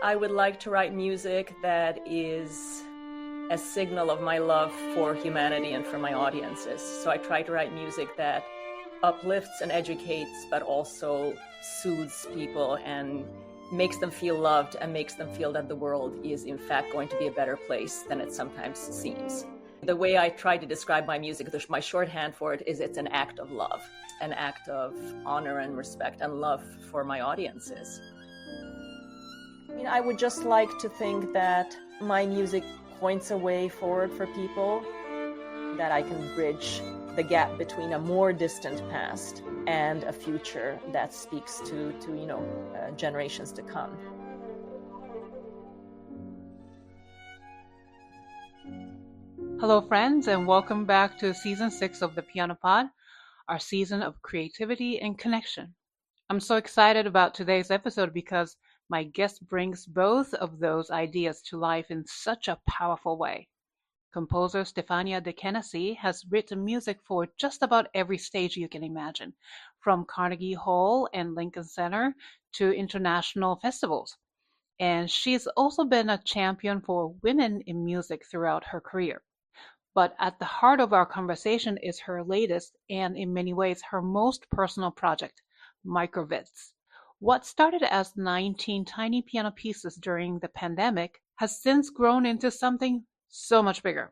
I would like to write music that is a signal of my love for humanity and for my audiences. So I try to write music that uplifts and educates, but also soothes people and makes them feel loved and makes them feel that the world is in fact going to be a better place than it sometimes seems. The way I try to describe my music, my shorthand for it is it's an act of love, an act of honor and respect and love for my audiences. I would just like to think that my music points a way forward for people, that I can bridge the gap between a more distant past and a future that speaks to generations to come. Hello, friends, and welcome back to Season 6 of the Piano Pod, our season of creativity and connection. I'm so excited about today's episode because my guest brings both of those ideas to life in such a powerful way. Composer Stefania de Kenessey has written music for just about every stage you can imagine, from Carnegie Hall and Lincoln Center to international festivals. And she's also been a champion for women in music throughout her career. But at the heart of our conversation is her latest and in many ways her most personal project, MICROVIDS. What started as 19 tiny piano pieces during the pandemic has since grown into something so much bigger.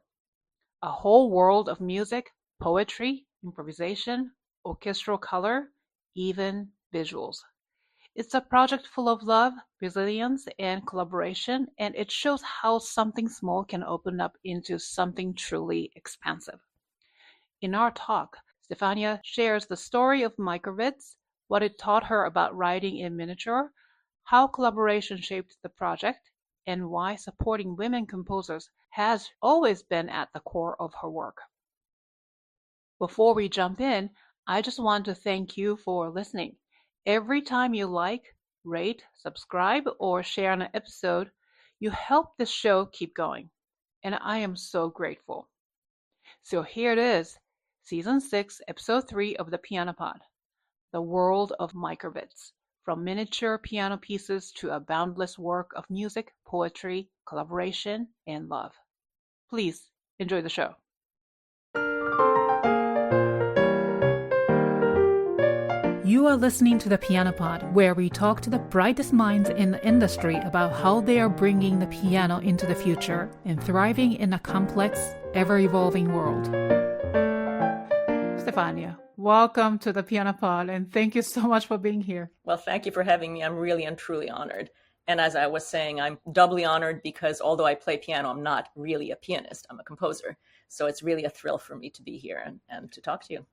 A whole world of music, poetry, improvisation, orchestral color, even visuals. It's a project full of love, resilience, and collaboration, and it shows how something small can open up into something truly expansive. In our talk, Stefania shares the story of MICROVIDS, what it taught her about writing in miniature, how collaboration shaped the project, and why supporting women composers has always been at the core of her work. Before we jump in, I just want to thank you for listening. Every time you like, rate, subscribe, or share an episode, you help this show keep going, and I am so grateful. So here it is, Season 6, Episode 3 of the Piano Pod, The World of MICROVIDS. From miniature piano pieces to a boundless work of music, poetry, collaboration, and love. Please enjoy the show. You are listening to the Piano Pod, where we talk to the brightest minds in the industry about how they are bringing the piano into the future and thriving in a complex, ever-evolving world. Stefania, welcome to the Piano Pod, and thank you so much for being here. Well, thank you for having me. I'm really and truly honored. And as I was saying, I'm doubly honored because although I play piano, I'm not really a pianist. I'm a composer. So it's really a thrill for me to be here and to talk to you.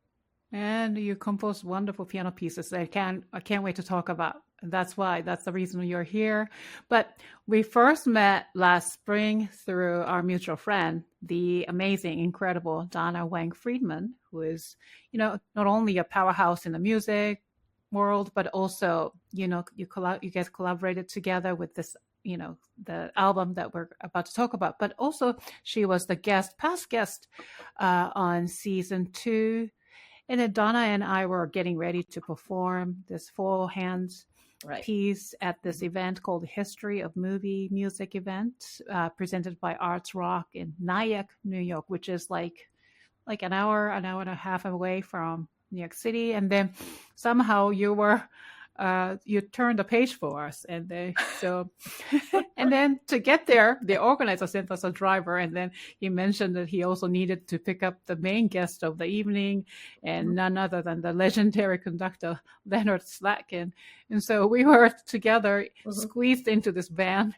And you compose wonderful piano pieces that I can't wait to talk about. That's the reason you're here. But we first met last spring through our mutual friend, the amazing, incredible Donna Weng Friedman, who is, not only a powerhouse in the music world, but also, you guys collaborated together with this, the album that we're about to talk about. But also she was the past guest on season 2. And then Donna and I were getting ready to perform this 4-hands piece at this event called the History of Movie Music event, presented by Arts Rock in Nyack, New York, which is like an hour and a half away from New York City. And then somehow you turned the page for us, and then to get there, the organizer sent us a driver, and then he mentioned that he also needed to pick up the main guest of the evening, and none other than the legendary conductor Leonard Slatkin. And so we were together, squeezed into this van,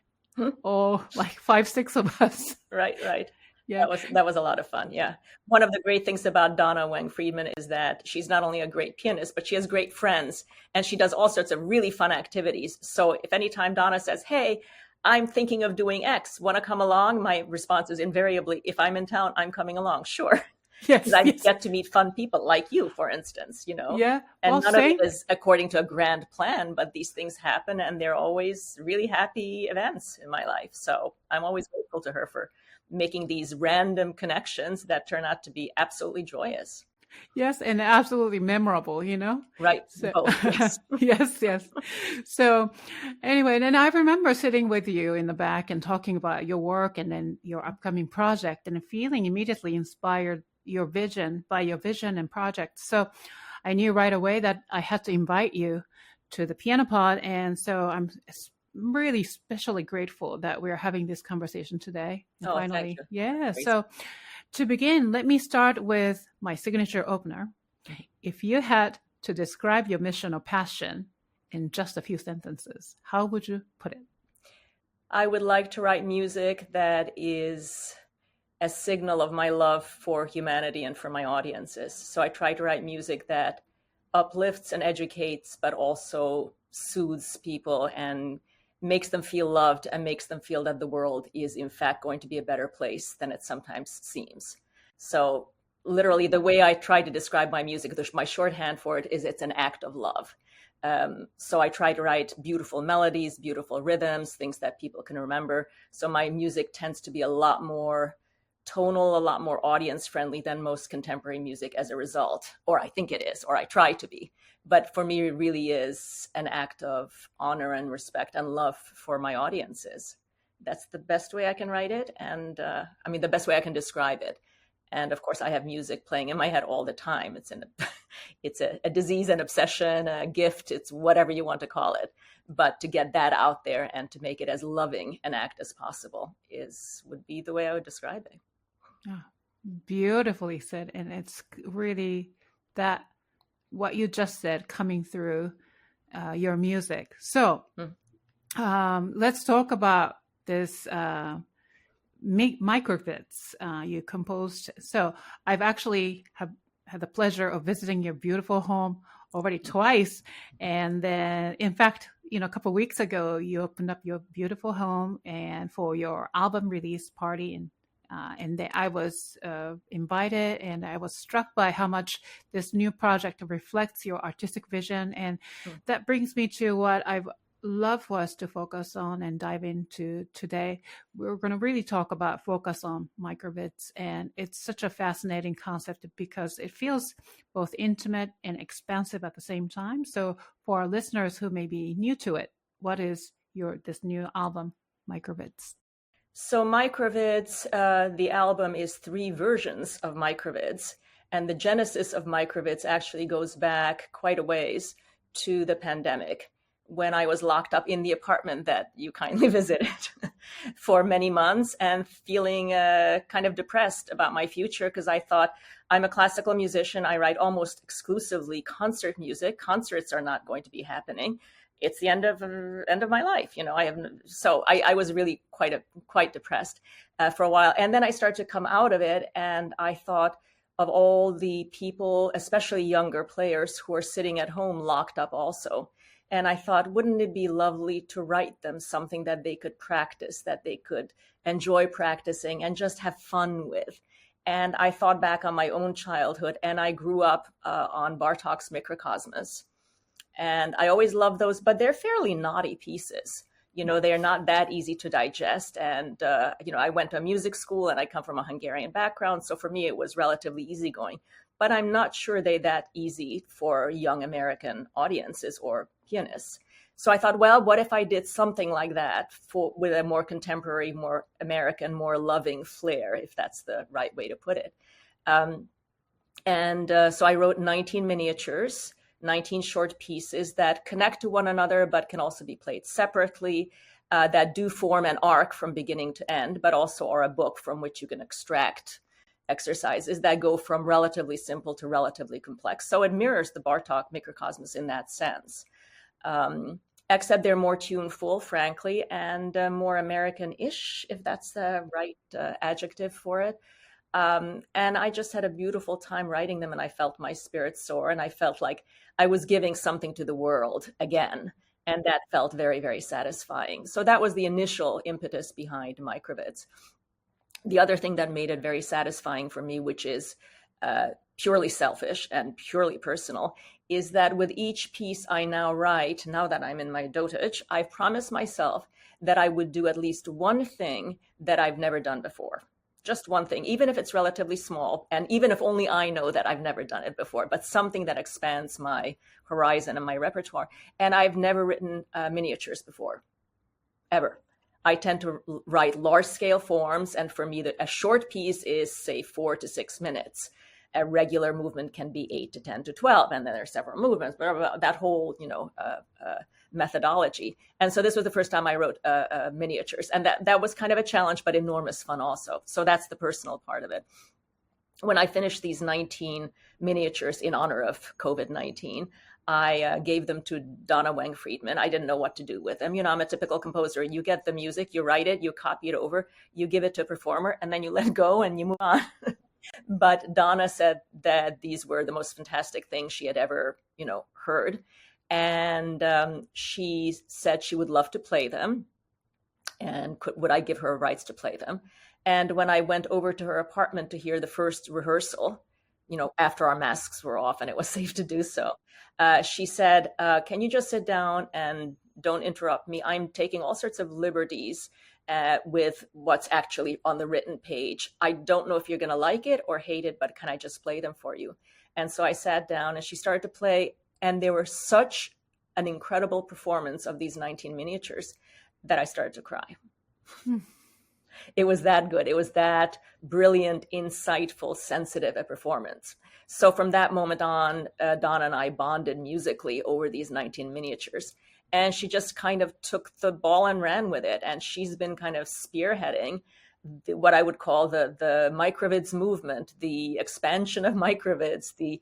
all like 5-6 of us. Right. Yeah, that was a lot of fun. Yeah. One of the great things about Donna Weng Friedman is that she's not only a great pianist, but she has great friends and she does all sorts of really fun activities. So if anytime Donna says, "Hey, I'm thinking of doing X, want to come along?" My response is invariably, "If I'm in town, I'm coming along." Sure. Yes. I get to meet fun people like you, for instance, Yeah. And none of it is according to a grand plan, but these things happen and they're always really happy events in my life. So I'm always grateful to her for making these random connections that turn out to be absolutely joyous. Yes, and absolutely memorable, you know? Right. So, Both. Yes. yes. So, anyway, then I remember sitting with you in the back and talking about your work and then your upcoming project and feeling immediately inspired by your vision and project. So, I knew right away that I had to invite you to the Piano Pod. And so I'm really especially grateful that we're having this conversation today. And finally, thank you. yeah. Great. So to begin, let me start with my signature opener. If you had to describe your mission or passion in just a few sentences, how would you put it? I would like to write music that is a signal of my love for humanity and for my audiences. So I try to write music that uplifts and educates, but also soothes people and makes them feel loved and makes them feel that the world is in fact going to be a better place than it sometimes seems. So literally the way I try to describe my music, my shorthand for it is it's an act of love. So I try to write beautiful melodies, beautiful rhythms, things that people can remember. So my music tends to be a lot more tonal, a lot more audience friendly than most contemporary music as a result, or I think it is, or I try to be. But for me, it really is an act of honor and respect and love for my audiences. That's the best way I can write it. And the best way I can describe it. And of course, I have music playing in my head all the time. It's a disease, an obsession, a gift. It's whatever you want to call it. But to get that out there and to make it as loving an act as possible would be the way I would describe it. Oh, beautifully said. And it's really that what you just said coming through your music. So let's talk about this MICROVIDS you composed. So I've actually had the pleasure of visiting your beautiful home already twice. And then, in fact, a couple of weeks ago, you opened up your beautiful home and for your album release party. And I was invited, and I was struck by how much this new project reflects your artistic vision. And that brings me to what I've loved for us to focus on and dive into today. We're going to really focus on MICROVIDS. And it's such a fascinating concept because it feels both intimate and expansive at the same time. So for our listeners who may be new to it, what is this new album, MICROVIDS? So MICROVIDS, the album is 3 versions of MICROVIDS. And the genesis of MICROVIDS actually goes back quite a ways to the pandemic, when I was locked up in the apartment that you kindly visited for many months and feeling kind of depressed about my future, because I thought, I'm a classical musician. I write almost exclusively concert music. Concerts are not going to be happening. It's the end of my life. I was really quite depressed for a while. And then I started to come out of it. And I thought of all the people, especially younger players, who are sitting at home locked up also. And I thought, wouldn't it be lovely to write them something that they could practice, that they could enjoy practicing and just have fun with? And I thought back on my own childhood, and I grew up on Bartók's Mikrokosmos. And I always loved those, but they're fairly naughty pieces. They're not that easy to digest. And, I went to a music school and I come from a Hungarian background. So for me, it was relatively easygoing. But I'm not sure they're that easy for young American audiences or pianists. So I thought, well, what if I did something like that with a more contemporary, more American, more loving flair, if that's the right way to put it. So I wrote 19 miniatures, 19 short pieces that connect to one another, but can also be played separately, that do form an arc from beginning to end, but also are a book from which you can extract exercises that go from relatively simple to relatively complex. So it mirrors the Bartók Mikrokosmos in that sense. Except they're more tuneful, frankly, and more American-ish, if that's the right adjective for it. And I just had a beautiful time writing them, and I felt my spirit soar, and I felt like I was giving something to the world again. And that felt very, very satisfying. So that was the initial impetus behind MICROVIDS. The other thing that made it very satisfying for me, which is purely selfish and purely personal, is that with each piece I now write, now that I'm in my dotage, I've promised myself that I would do at least one thing that I've never done before. Just one thing, even if it's relatively small, and even if only I know that I've never done it before, but something that expands my horizon and my repertoire. And I've never written miniatures before, ever. I tend to write large scale forms, and for me, a short piece is, say, 4 to 6 minutes. A regular movement can be 8 to 10 to 12, and then there are several movements, blah, blah, blah, that whole, methodology. And so this was the first time I wrote miniatures, and that was kind of a challenge, but enormous fun also. So that's the personal part of it. When I finished these 19 miniatures in honor of COVID-19, I gave them to Donna Weng Friedman. I didn't know what to do with them. I'm a typical composer. You get the music, you write it, you copy it over, you give it to a performer, and then you let go and you move on. But Donna said that these were the most fantastic things she had ever, heard. And she said she would love to play them, and would I give her rights to play them? And when I went over to her apartment to hear the first rehearsal, after our masks were off and it was safe to do so, she said, can you just sit down and don't interrupt me? I'm taking all sorts of liberties with what's actually on the written page. I don't know if you're going to like it or hate it, but can I just play them for you? And so I sat down and she started to play, and they were such an incredible performance of these 19 miniatures that I started to cry. It was that good. It was that brilliant, insightful, sensitive a performance. So from that moment on, Donna and I bonded musically over these 19 miniatures. And she just kind of took the ball and ran with it. And she's been kind of spearheading what I would call the microvids movement, the expansion of microvids, the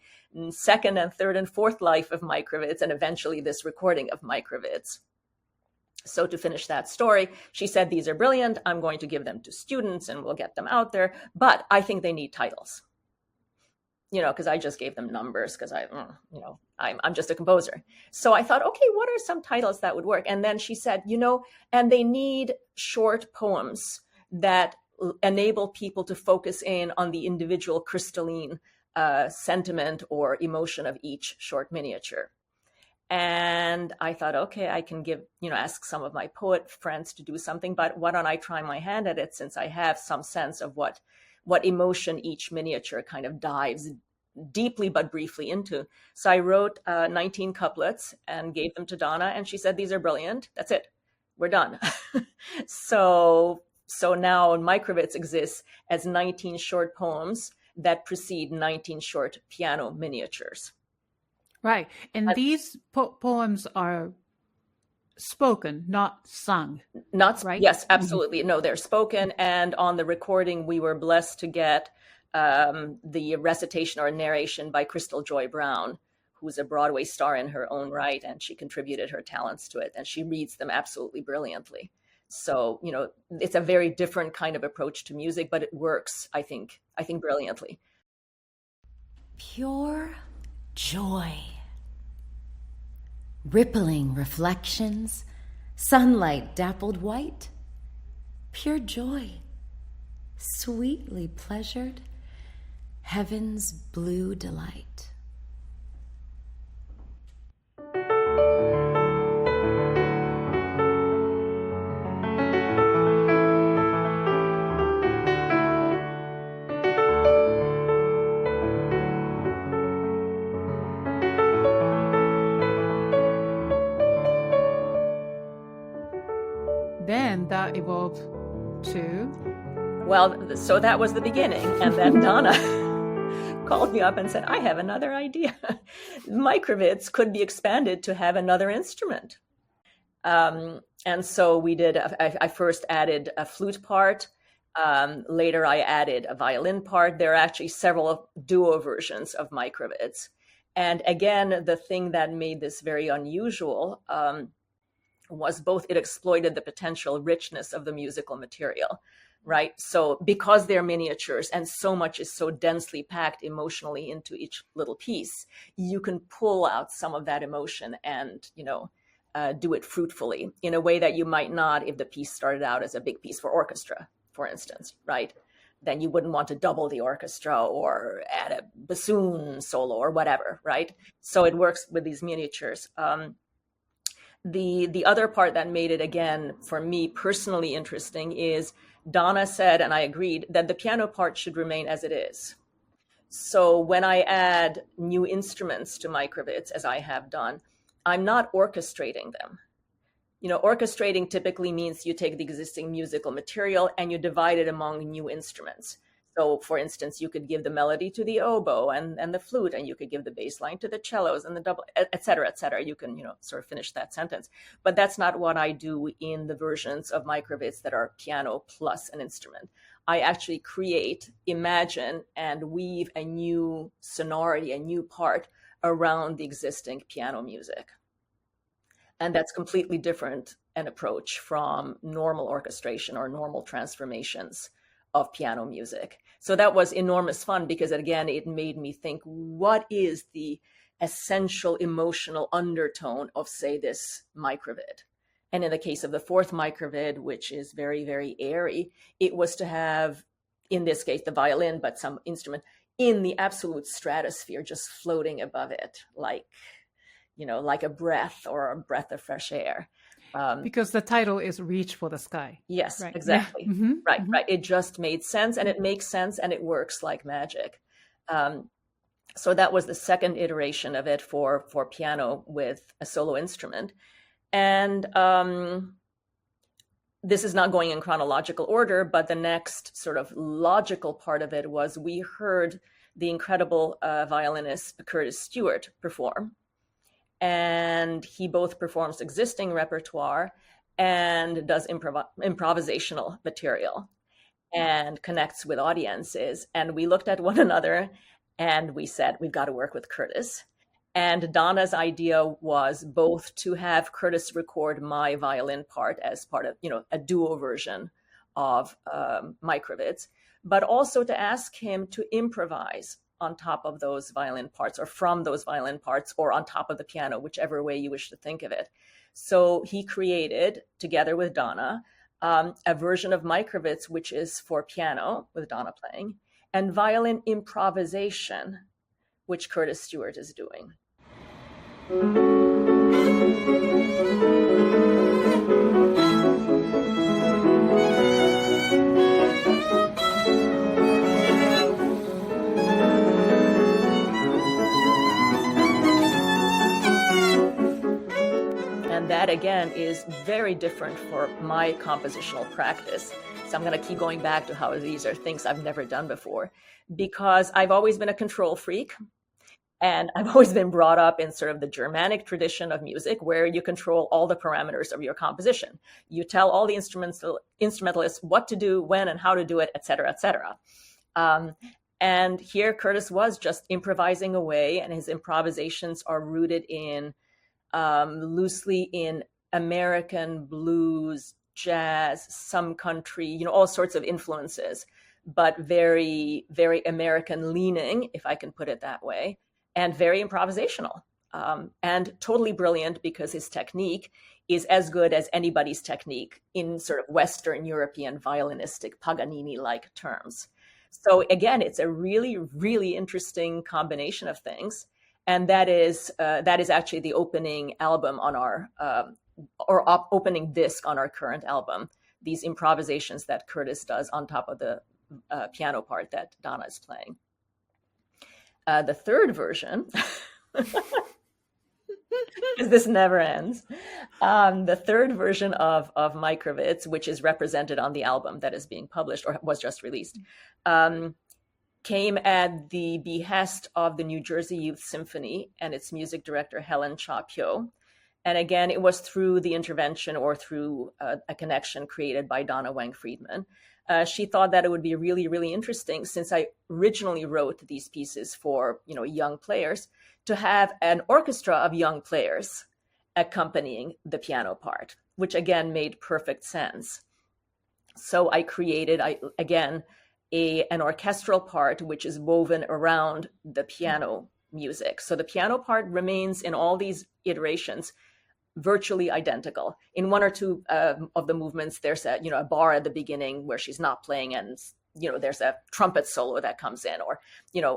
second and third and fourth life of microvids, and eventually this recording of microvids. So to finish that story, she said, these are brilliant. I'm going to give them to students and we'll get them out there. But I think they need titles, because I just gave them numbers because I'm just a composer. So I thought, okay, what are some titles that would work? And then she said, and they need short poems that enable people to focus in on the individual crystalline sentiment or emotion of each short miniature. And I thought, okay, I can ask some of my poet friends to do something, but why don't I try my hand at it, since I have some sense of what emotion each miniature kind of dives deeply but briefly into. So I wrote 19 couplets and gave them to Donna, and she said, these are brilliant. That's it. We're done. So now Microvids exists as 19 short poems that precede 19 short piano miniatures. Right. And these poems are spoken, not sung. Right? Yes, absolutely. No, they're spoken. And on the recording, we were blessed to get the recitation or narration by Krystal Joy Brown, who's a Broadway star in her own right, and she contributed her talents to it, and she reads them absolutely brilliantly. So, it's a very different kind of approach to music, but it works, I think brilliantly. Pure joy. Rippling reflections, sunlight dappled white, pure joy, sweetly pleasured, heaven's blue delight. Then that evolved to? Well, so that was the beginning. And then Donna called me up and said, I have another idea. Microvids could be expanded to have another instrument. And so we did, I first added a flute part. Later, I added a violin part. There are actually several duo versions of microvids. And again, the thing that made this very unusual was both it exploited the potential richness of the musical material, right? So because they're miniatures and so much is so densely packed emotionally into each little piece, you can pull out some of that emotion and, do it fruitfully in a way that you might not if the piece started out as a big piece for orchestra, for instance, right? Then you wouldn't want to double the orchestra or add a bassoon solo or whatever, right? So it works with these miniatures. The other part that made it, again, for me personally interesting is Donna said, and I agreed, that the piano part should remain as it is. So when I add new instruments to microvids, as I have done, I'm not orchestrating them. Orchestrating typically means you take the existing musical material and you divide it among new instruments. So, for instance, you could give the melody to the oboe and the flute, and you could give the bass line to the cellos and the double, et cetera, et cetera. You can, sort of finish that sentence. But that's not what I do in the versions of microvids that are piano plus an instrument. I actually create, imagine, and weave a new sonority, a new part around the existing piano music. And that's completely different an approach from normal orchestration or normal transformations of piano music. So that was enormous fun because, again, it made me think, what is the essential emotional undertone of, say, this microvid? And in the case of the fourth microvid, which is very, very airy, it was to have, in this case, the violin, but some instrument in the absolute stratosphere, just floating above it, like a breath or a breath of fresh air. Because the title is Reach for the Sky. Yes, right. exactly. Yeah. Mm-hmm. Right, Mm-hmm. right. It just made sense, and it makes sense, and it works like magic. So that was the second iteration of it for piano with a solo instrument. And this is not going in chronological order, but the next sort of logical part of it was we heard the incredible violinist Curtis Stewart perform. And he both performs existing repertoire and does improvisational material and connects with audiences. And we looked at one another and we said, we've got to work with Curtis. And Donna's idea was both to have Curtis record my violin part as part of, a duo version of microvids, but also to ask him to improvise on top of those violin parts or from those violin parts or on top of the piano, whichever way you wish to think of it. So he created, together with Donna, a version of microvids, which is for piano with Donna playing, and violin improvisation, which Curtis Stewart is doing. And that, again, is very different for my compositional practice. So I'm going to keep going back to how these are things I've never done before, because I've always been a control freak. And I've always been brought up in sort of the Germanic tradition of music, where you control all the parameters of your composition. You tell all the instrumentalists what to do, when, and how to do it, et cetera, et cetera. And here Curtis was just improvising away, and his improvisations are rooted in loosely in American blues, jazz, some country, all sorts of influences, but very, very American leaning, if I can put it that way, and very improvisational, and totally brilliant because his technique is as good as anybody's technique in sort of Western European violinistic Paganini-like terms. So again, it's a really, really interesting combination of things. And that is actually the opening album on our, opening disc on our current album, these improvisations that Curtis does on top of the piano part that Donna is playing. The third version, because this never ends, the third version of Microvids, which is represented on the album that is being published or was just released, came at the behest of the New Jersey Youth Symphony and its music director, Helen Cha-Pyo. And again, it was through the intervention or through a connection created by Donna Weng Friedman. She thought that it would be really, really interesting, since I originally wrote these pieces for, young players, to have an orchestra of young players accompanying the piano part, which again made perfect sense. So I created, an orchestral part which is woven around the piano music. So the piano part remains in all these iterations virtually identical. In one or two of the movements, there's a bar at the beginning where she's not playing, and there's a trumpet solo that comes in, or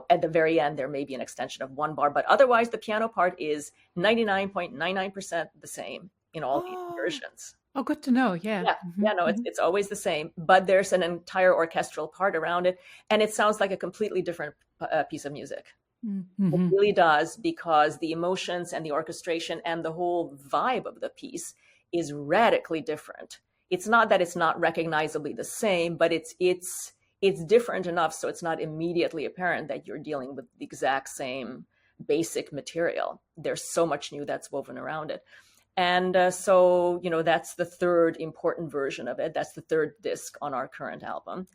at the very end there may be an extension of one bar, but otherwise the piano part is 99.99% the same in all these versions. Oh, good to know. Yeah. Yeah, yeah, no, it's always the same, but there's an entire orchestral part around it, and it sounds like a completely different piece of music. It really does, because the emotions and the orchestration and the whole vibe of the piece is radically different. It's not that it's not recognizably the same, but it's different enough so it's not immediately apparent that you're dealing with the exact same basic material. There's so much new that's woven around it. And so, that's the third important version of it. That's the third disc on our current album.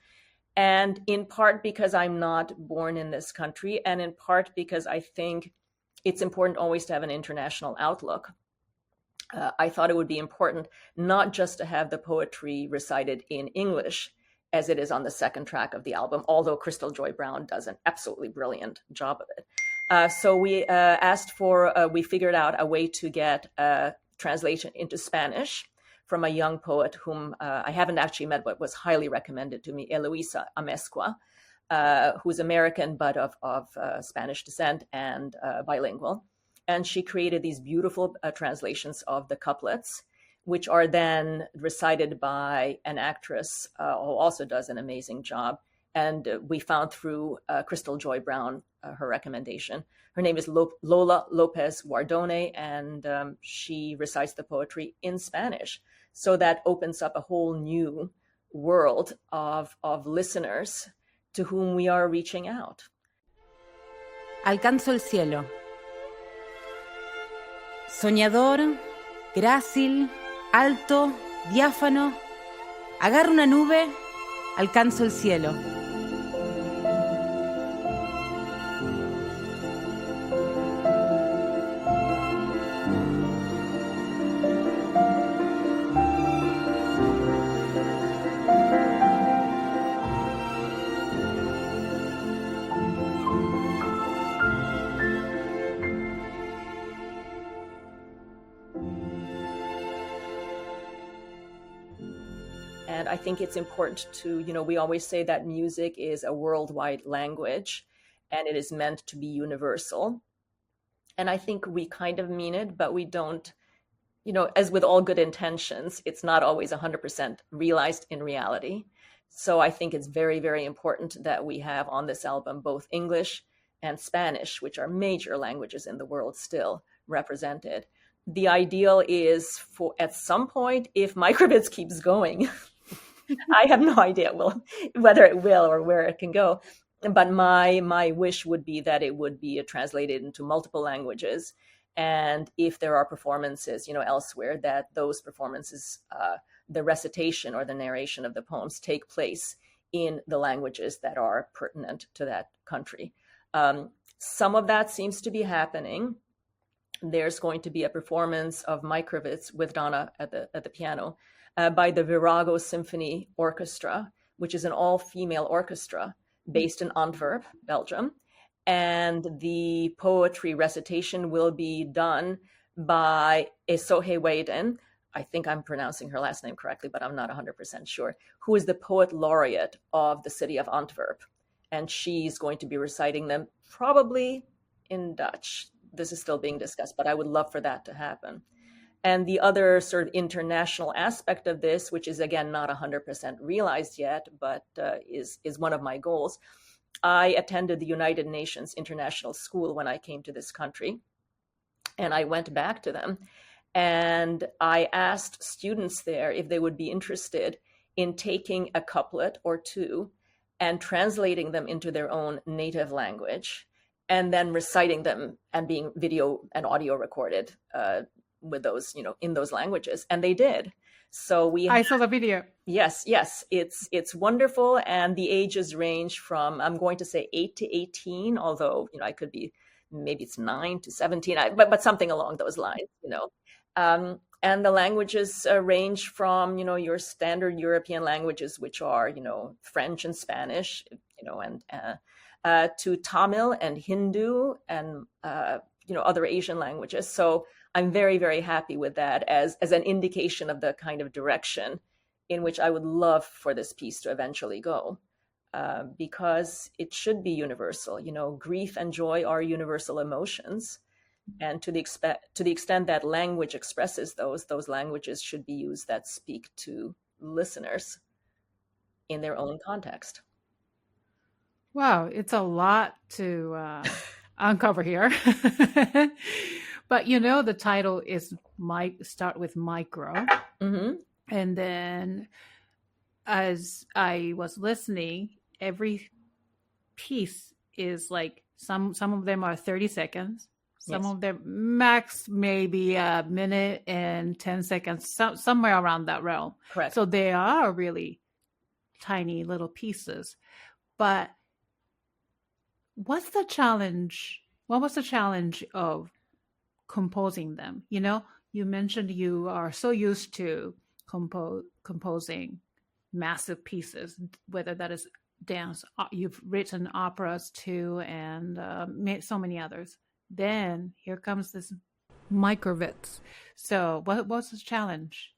And in part because I'm not born in this country, and in part because I think it's important always to have an international outlook. I thought it would be important not just to have the poetry recited in English, as it is on the second track of the album, although Krystal Joy Brown does an absolutely brilliant job of it. So we we figured out a way to get translation into Spanish from a young poet whom I haven't actually met, but was highly recommended to me, Eloisa Amezcua, who's American, but of Spanish descent and bilingual. And she created these beautiful translations of the couplets, which are then recited by an actress who also does an amazing job. And we found through Krystal Joy Brown, her recommendation. Her name is Lola Lopez Guardone, and she recites the poetry in Spanish. So that opens up a whole new world of listeners to whom we are reaching out. Alcanzo el cielo. Soñador, grácil, alto, diáfano. Agarro una nube, alcanzo el cielo. And I think it's important to, we always say that music is a worldwide language and it is meant to be universal. And I think we kind of mean it, but we don't, as with all good intentions, it's not always 100% realized in reality. So I think it's very, very important that we have on this album both English and Spanish, which are major languages in the world still represented. The ideal is for, at some point, if MICROVIDS keeps going, I have no idea whether it will or where it can go. But my wish would be that it would be translated into multiple languages. And if there are performances, elsewhere, that those performances, the recitation or the narration of the poems take place in the languages that are pertinent to that country. Some of that seems to be happening. There's going to be a performance of MICROVIDS with Donna at the piano by the Virago Symphony Orchestra, which is an all-female orchestra based in Antwerp, Belgium. And the poetry recitation will be done by Esohe Weiden. I think I'm pronouncing her last name correctly, but I'm not 100% sure, who is the poet laureate of the city of Antwerp. And she's going to be reciting them probably in Dutch. This is still being discussed, but I would love for that to happen. And the other sort of international aspect of this, which is again not 100% realized yet, but is one of my goals. I attended the United Nations International School when I came to this country, and I went back to them. And I asked students there if they would be interested in taking a couplet or two and translating them into their own native language, and then reciting them and being video and audio recorded with those, in those languages. And they did. So I saw the video. Yes. It's wonderful. And the ages range from, I'm going to say 8 to 18, although, I could be, maybe it's 9 to 17, but something along those lines, and the languages range from, your standard European languages, which are, French and Spanish, and to Tamil and Hindu and, other Asian languages. So I'm very, very happy with that as an indication of the kind of direction in which I would love for this piece to eventually go, because it should be universal. Grief and joy are universal emotions. And to the extent that language expresses those languages should be used that speak to listeners in their own context. Wow, it's a lot to uncover here. But the title is start with micro. Mm-hmm. And then as I was listening, every piece is like some of them are 30 seconds. Some of them max maybe a minute and 10 seconds, somewhere around that realm. Correct. So they are really tiny little pieces. But what's the challenge? What was the challenge of composing them? You mentioned you are so used to composing massive pieces, whether that is dance. You've written operas too, and so many others. Then here comes this MICROVIDS. So what's the challenge?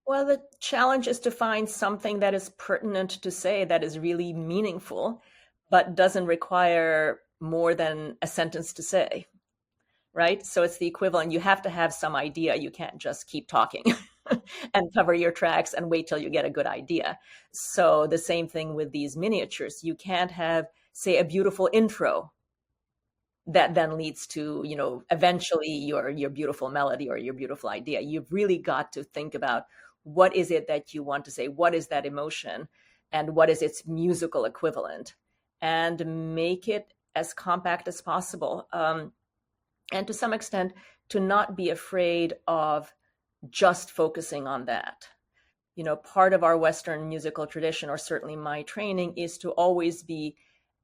Well, the challenge is to find something that is pertinent to say, that is really meaningful, but doesn't require more than a sentence to say, right? So it's the equivalent. You have to have some idea. You can't just keep talking and cover your tracks and wait till you get a good idea. So the same thing with these miniatures. You can't have, say, a beautiful intro that then leads to, eventually your beautiful melody or your beautiful idea. You've really got to think about what is it that you want to say? What is that emotion? And what is its musical equivalent? And make it as compact as possible. And to some extent, to not be afraid of just focusing on that. Part of our Western musical tradition, or certainly my training, is to always be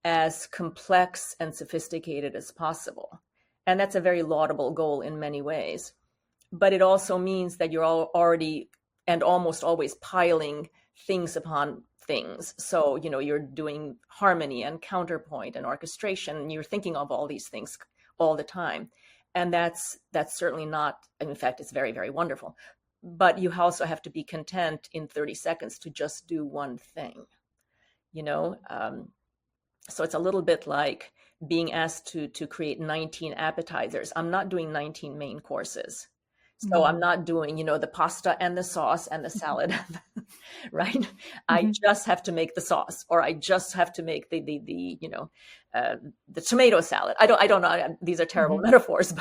as complex and sophisticated as possible. And that's a very laudable goal in many ways. But it also means that you're already and almost always piling things upon things. So, you're doing harmony and counterpoint and orchestration, and you're thinking of all these things all the time. And that's certainly not, in fact, it's very, very wonderful. But you also have to be content in 30 seconds to just do one thing, So it's a little bit like being asked to create 19 appetizers. I'm not doing 19 main courses. So I'm not doing, the pasta and the sauce and the salad, right? Mm-hmm. I just have to make the sauce, or I just have to make the tomato salad. I don't know. These are terrible metaphors,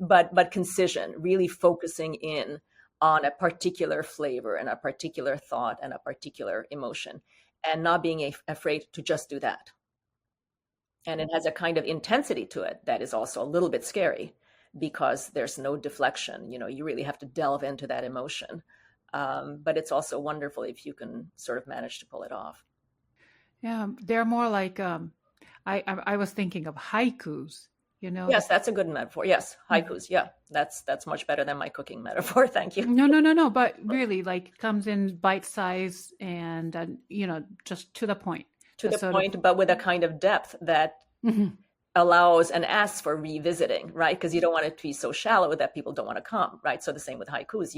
but concision, really focusing in on a particular flavor and a particular thought and a particular emotion, and not being afraid to just do that. And it has a kind of intensity to it that is also a little bit scary, because there's no deflection. You really have to delve into that emotion. But it's also wonderful if you can sort of manage to pull it off. Yeah, they're more like, I was thinking of haikus, Yes, that's a good metaphor. Yes, haikus. Yeah, that's much better than my cooking metaphor. Thank you. No. But really, like, comes in bite size and, just to the point. To the point, but with a kind of depth that allows and asks for revisiting, right? Because you don't want it to be so shallow that people don't want to come, right? So the same with haikus.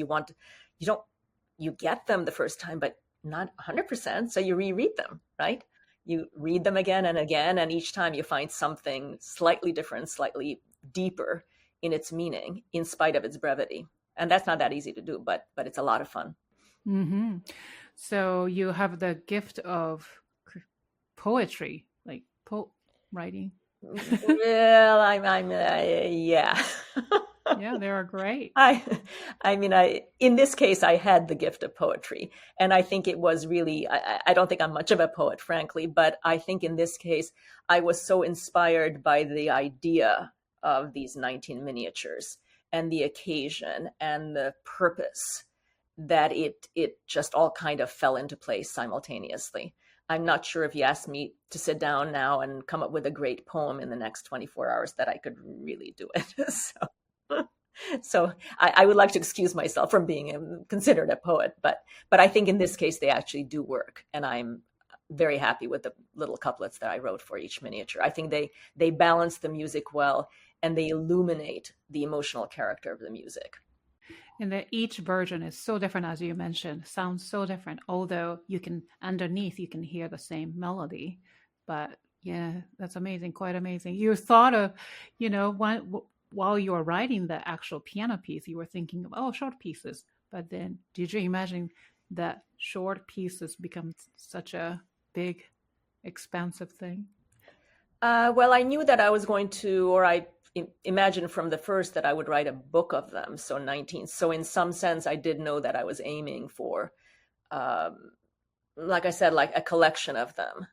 You get them the first time, but not 100%. So you reread them, right? You read them again and again, and each time you find something slightly different, slightly deeper in its meaning, in spite of its brevity. And that's not that easy to do, but it's a lot of fun. Mm-hmm. So you have the gift of poetry, like writing. Well, I'm yeah. Yeah, they are great. In this case, I had the gift of poetry, and I think it was really, I don't think I'm much of a poet, frankly, but I think in this case, I was so inspired by the idea of these 19 miniatures and the occasion and the purpose that it just all kind of fell into place simultaneously. I'm not sure if you asked me to sit down now and come up with a great poem in the next 24 hours that I could really do it. So I would like to excuse myself from being considered a poet, but I think in this case they actually do work, and I'm very happy with the little couplets that I wrote for each miniature. I think they balance the music well, and they illuminate the emotional character of the music. And that each version is so different, as you mentioned, sounds so different, although underneath you can hear the same melody. But yeah, that's amazing, quite amazing. You thought of, while you were writing the actual piano piece, you were thinking of, oh, short pieces. But then did you imagine that short pieces become such a big, expansive thing? Well, I knew that I was going to, or I imagined from the first that I would write a book of them. So 19. So in some sense, I did know that I was aiming for, like I said, like a collection of them.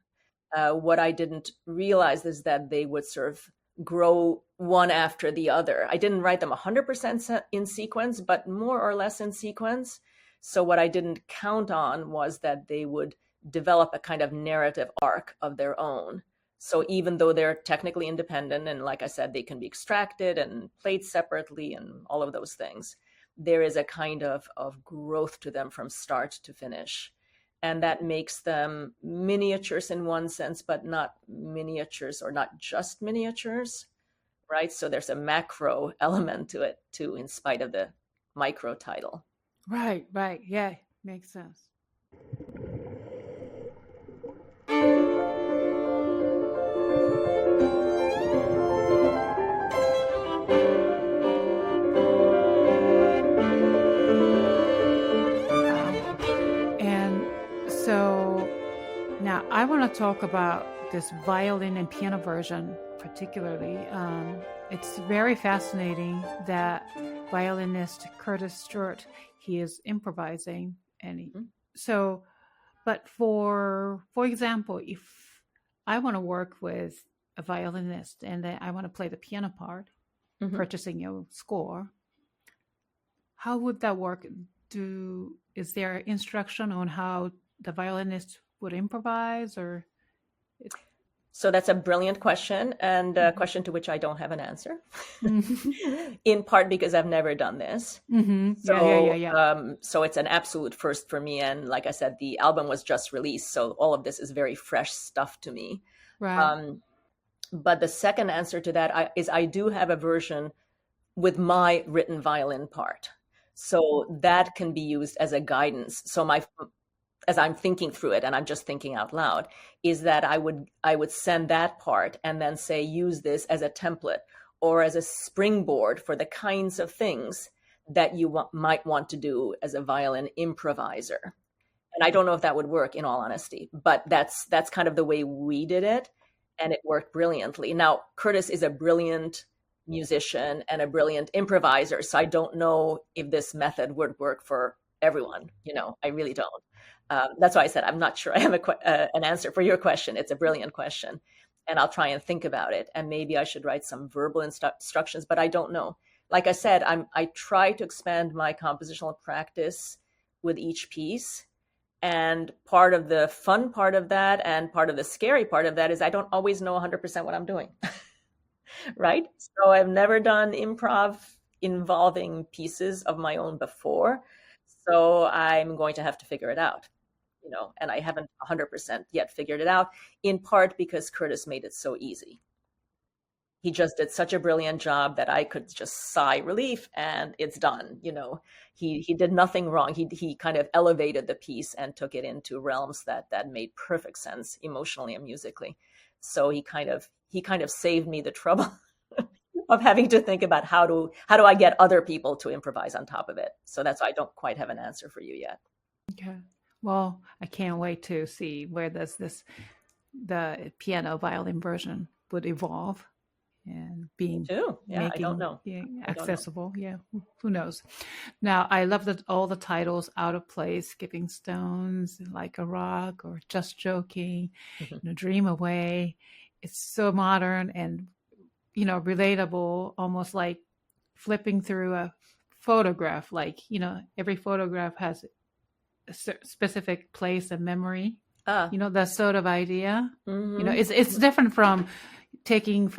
What I didn't realize is that they would sort of grow one after the other. I didn't write them 100% in sequence, but more or less in sequence. So what I didn't count on was that they would develop a kind of narrative arc of their own. So even though they're technically independent, and like I said, they can be extracted and played separately and all of those things, there is a kind of growth to them from start to finish. And that makes them miniatures in one sense, but not miniatures or not just miniatures, right? So there's a macro element to it too, in spite of the micro title. Right. Yeah, makes sense. Now, I want to talk about this violin and piano version particularly. It's very fascinating that violinist Curtis Stewart, he is improvising. But for example, if I want to work with a violinist and then I want to play the piano part, purchasing a score, how would that work? Is there instruction on how the violinist would improvise, or? So that's a brilliant question, and a question to which I don't have an answer. In part because I've never done this. So it's an absolute first for me. And like I said, the album was just released, so all of this is very fresh stuff to me. Right. But the second answer to that is I do have a version with my written violin part. So that can be used as a guidance. So as I'm thinking through it, and I'm just thinking out loud, is that I would send that part and then say, use this as a template or as a springboard for the kinds of things that you might want to do as a violin improviser. And I don't know if that would work, in all honesty, but that's kind of the way we did it, and it worked brilliantly. Now, Curtis is a brilliant musician and a brilliant improviser, so I don't know if this method would work for everyone. I really don't. That's why I said I'm not sure I have an answer for your question. It's a brilliant question, and I'll try and think about it. And maybe I should write some verbal instructions, but I don't know. Like I said, I try to expand my compositional practice with each piece. And part of the fun part of that and part of the scary part of that is I don't always know 100% what I'm doing, right? So I've never done improv involving pieces of my own before. So I'm going to have to figure it out, and I haven't 100% yet figured it out, in part because Curtis made it so easy. He just did such a brilliant job that I could just sigh relief and it's done. He did nothing wrong. He kind of elevated the piece and took it into realms that made perfect sense emotionally and musically. So he kind of saved me the trouble of having to think about how do I get other people to improvise on top of it. So that's why I don't quite have an answer for you yet. Okay. Well, I can't wait to see where the piano violin version would evolve and being I don't know. Accessible. Yeah. Who knows? Now, I love all the titles: Out of Place, Skipping Stones, Like a Rock, or Just Joking, Dream Away. It's so modern and relatable, almost like flipping through a photograph. Like, every photograph has a specific place and memory. That sort of idea. It's different from taking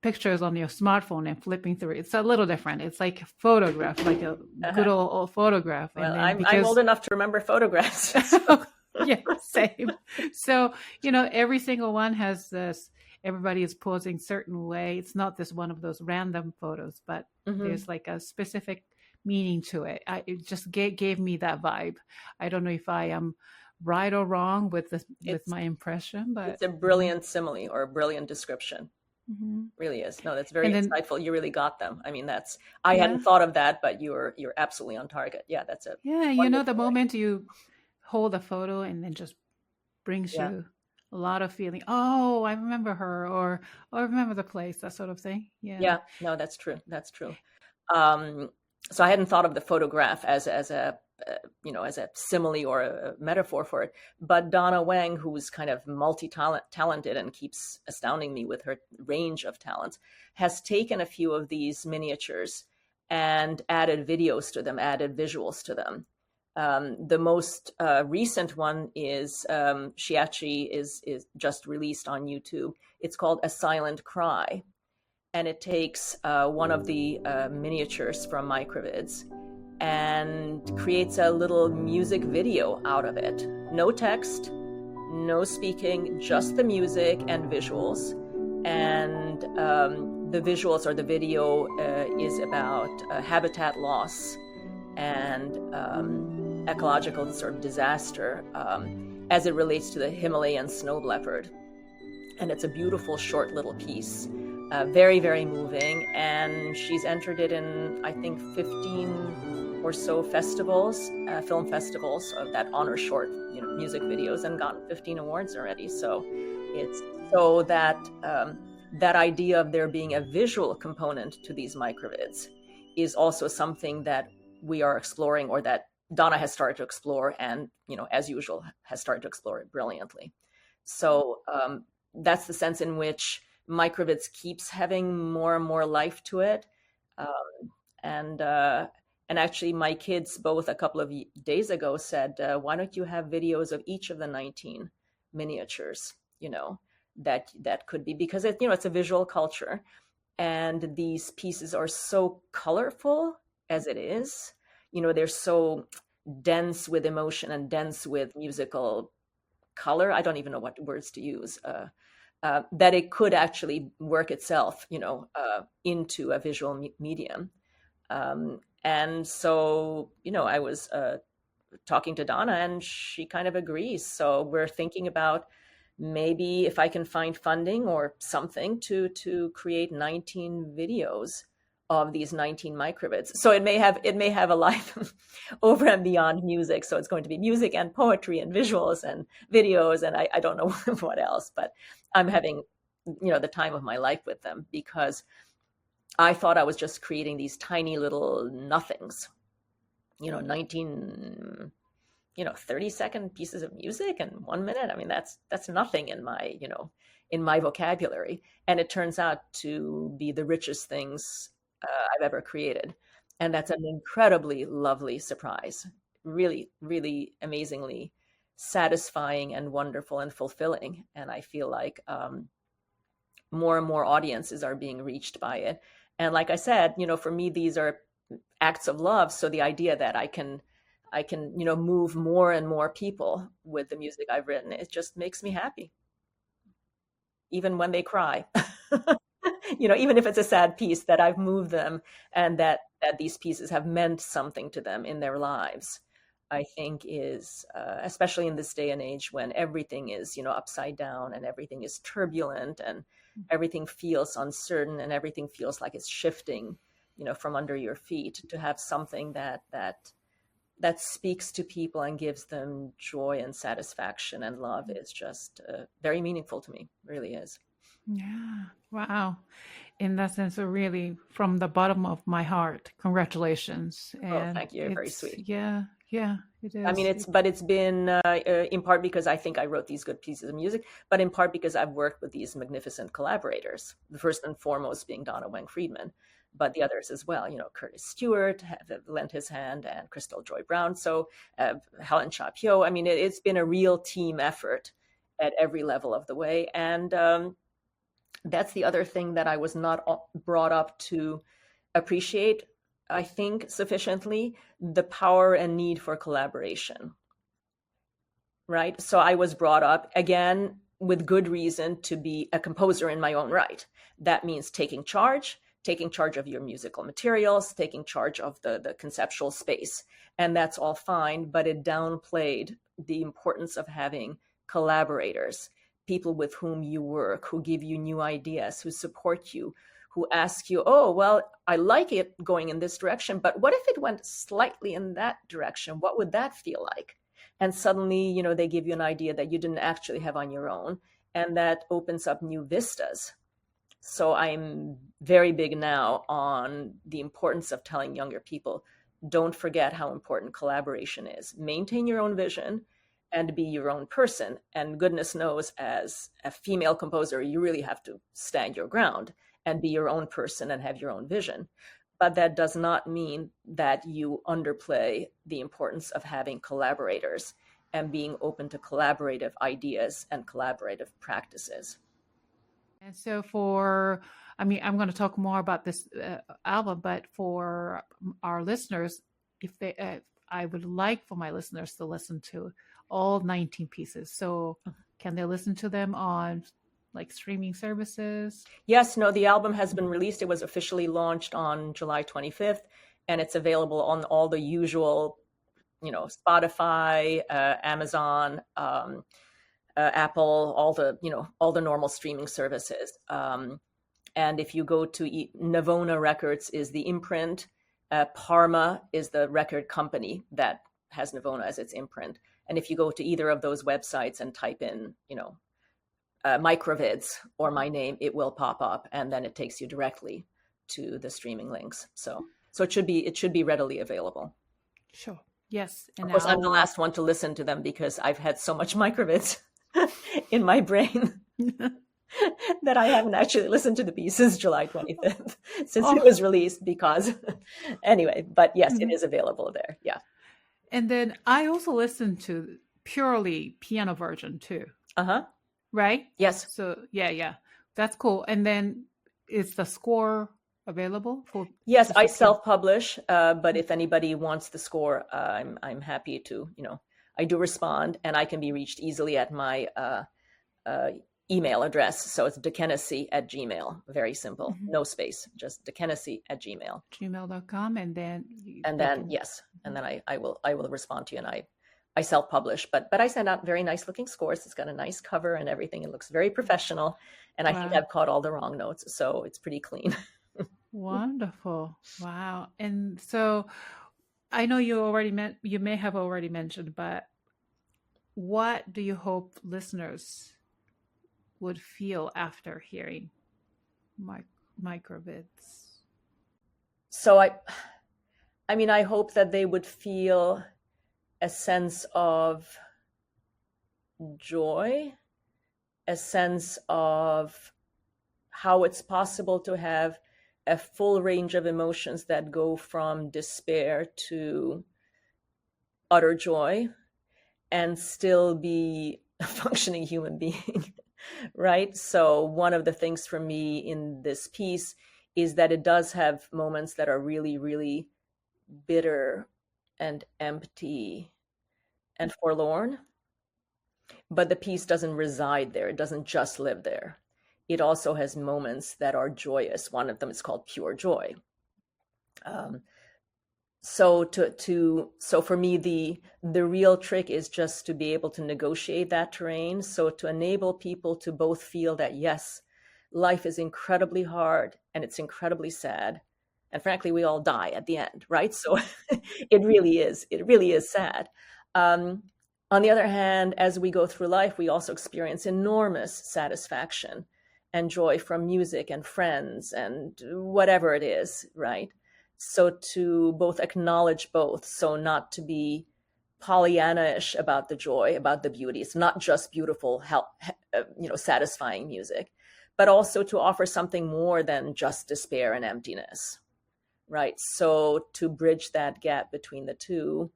pictures on your smartphone and flipping through it. It's a little different. It's like a photograph, like a good old photograph. Well, I'm old enough to remember photographs. So. Yeah, same. So, every single one has this. Everybody is posing certain way. It's not this one of those random photos, but there's like a specific meaning to it. It just gave me that vibe. I don't know if I am right or wrong with my impression, but it's a brilliant simile or a brilliant description. Really is. No, that's very And then, insightful. You really got them. I mean, I hadn't thought of that, but you're absolutely on target. Yeah, that's it. yeah, you know, the moment you hold a photo and then just brings you a lot of feeling. Oh, I remember her, or I remember the place, that sort of thing. Yeah. Yeah, no, that's true. That's true. So I hadn't thought of the photograph as a as a simile or a metaphor for it. But Donna Weng, who's kind of multi-talented and keeps astounding me with her range of talents, has taken a few of these miniatures and added videos to them, added visuals to them. The most recent one is she actually is just released on YouTube. It's called A Silent Cry, and it takes one of the miniatures from MICROVIDS and creates a little music video out of it. No text, no speaking, just the music and visuals. And the visuals or the video is about habitat loss and ecological sort of disaster as it relates to the Himalayan snow leopard. And it's a beautiful short little piece, very, very moving. And she's entered it in, I think, 15 or so festivals, film festivals that honor short, music videos, and gotten 15 awards already. So it's so that that idea of there being a visual component to these MICROVIDS is also something that we are exploring, or that Donna has started to explore, and as usual, has started to explore it brilliantly. So that's the sense in which MICROVIDS keeps having more and more life to it, and actually, my kids, both a couple of days ago, said, "Why don't you have videos of each of the 19 miniatures?" That could be because it's a visual culture, and these pieces are so colorful as it is. They're so dense with emotion and dense with musical color. I don't even know what words to use. That it could actually work itself, into a visual medium. And so, I was talking to Donna, and she kind of agrees. So we're thinking about maybe if I can find funding or something to create 19 videos of these 19 MICROVIDS. So it may have a life over and beyond music. So it's going to be music and poetry and visuals and videos, and I don't know what else, but I'm having, the time of my life with them, because I thought I was just creating these tiny little nothings, 19, 30-second pieces of music in 1 minute. I mean, that's nothing in my, in my vocabulary. And it turns out to be the richest things I've ever created. And that's an incredibly lovely surprise. Really, really amazingly satisfying and wonderful and fulfilling. And I feel like more and more audiences are being reached by it. And like I said, for me, these are acts of love. So the idea that I can, move more and more people with the music I've written, it just makes me happy. Even when they cry, even if it's a sad piece, that I've moved them, and that these pieces have meant something to them in their lives, I think is, especially in this day and age when everything is, upside down and everything is turbulent and everything feels uncertain and everything feels like it's shifting, from under your feet, to have something that speaks to people and gives them joy and satisfaction and love is just very meaningful to me. It really is. Yeah. Wow. In that sense, really, from the bottom of my heart, congratulations. And thank you. You're very sweet. Yeah. Yeah, it is. I mean, it's been in part because I think I wrote these good pieces of music, but in part because I've worked with these magnificent collaborators, the first and foremost being Donna Weng Friedman, but the others as well. Curtis Stewart have lent his hand, and Krystal Joy Brown. So Helen Cha-Pyo. I mean, it's been a real team effort at every level of the way. And that's the other thing that I was not brought up to appreciate, I think, sufficiently, the power and need for collaboration, right? So I was brought up, again, with good reason, to be a composer in my own right. That means taking charge of your musical materials, taking charge of the conceptual space. And that's all fine, but it downplayed the importance of having collaborators, people with whom you work, who give you new ideas, who support you, who ask you, oh, well, I like it going in this direction, but what if it went slightly in that direction? What would that feel like? And suddenly, you know, they give you an idea that you didn't actually have on your own, and that opens up new vistas. So I'm very big now on the importance of telling younger people, don't forget how important collaboration is. Maintain your own vision and be your own person. And goodness knows, as a female composer, you really have to stand your ground and be your own person and have your own vision. But that does not mean that you underplay the importance of having collaborators and being open to collaborative ideas and collaborative practices. And so I'm going to talk more about this album, but for our listeners, I would like for my listeners to listen to all 19 pieces. So can they listen to them on like streaming services? Yes, no, the album has been released. It was officially launched on July 25th, and it's available on all the usual, you know, Spotify, Amazon, Apple, all the normal streaming services. And if you go to Navona Records is the imprint, Parma is the record company that has Navona as its imprint. And if you go to either of those websites and type in, you know, MICROVIDS or my name, it will pop up, and then it takes you directly to the streaming links. So it should be readily available. Sure. Yes. And of course, I'm the last one to listen to them because I've had so much MICROVIDS in my brain that I haven't actually listened to the piece since July 25th, since it was released. Because anyway, but yes, it is available there. Yeah. And then I also listened to purely piano version too. Right? Yes. So yeah, that's cool. And then is the score available for? Yes, I self-publish, but if anybody wants the score, I'm happy to. You know, I do respond, and I can be reached easily at my email address. So it's dekenessey@gmail. Very simple, no space, just dekenessey@gmail. Gmail.com, and then yes, and then I will respond to you, and I self-publish, but I send out very nice looking scores. It's got a nice cover and everything. It looks very professional, and I think I've caught all the wrong notes, so it's pretty clean. Wonderful. Wow. And so I know you may have already mentioned, but what do you hope listeners would feel after hearing MICROVIDS? So I hope that they would feel a sense of joy, a sense of how it's possible to have a full range of emotions that go from despair to utter joy and still be a functioning human being, right? So one of the things for me in this piece is that it does have moments that are really, really bitter and empty and forlorn, but the piece doesn't reside there. It doesn't just live there. It also has moments that are joyous. One of them is called pure joy. So for me, the real trick is just to be able to negotiate that terrain. So to enable people to both feel that, yes, life is incredibly hard and it's incredibly sad. And frankly, we all die at the end, right? So it really is sad. On the other hand, as we go through life, we also experience enormous satisfaction and joy from music and friends and whatever it is, right? So to both acknowledge both, so not to be Pollyanna-ish about the joy, about the beauty. It's not just beautiful, satisfying music, but also to offer something more than just despair and emptiness. Right. So to bridge that gap between the two,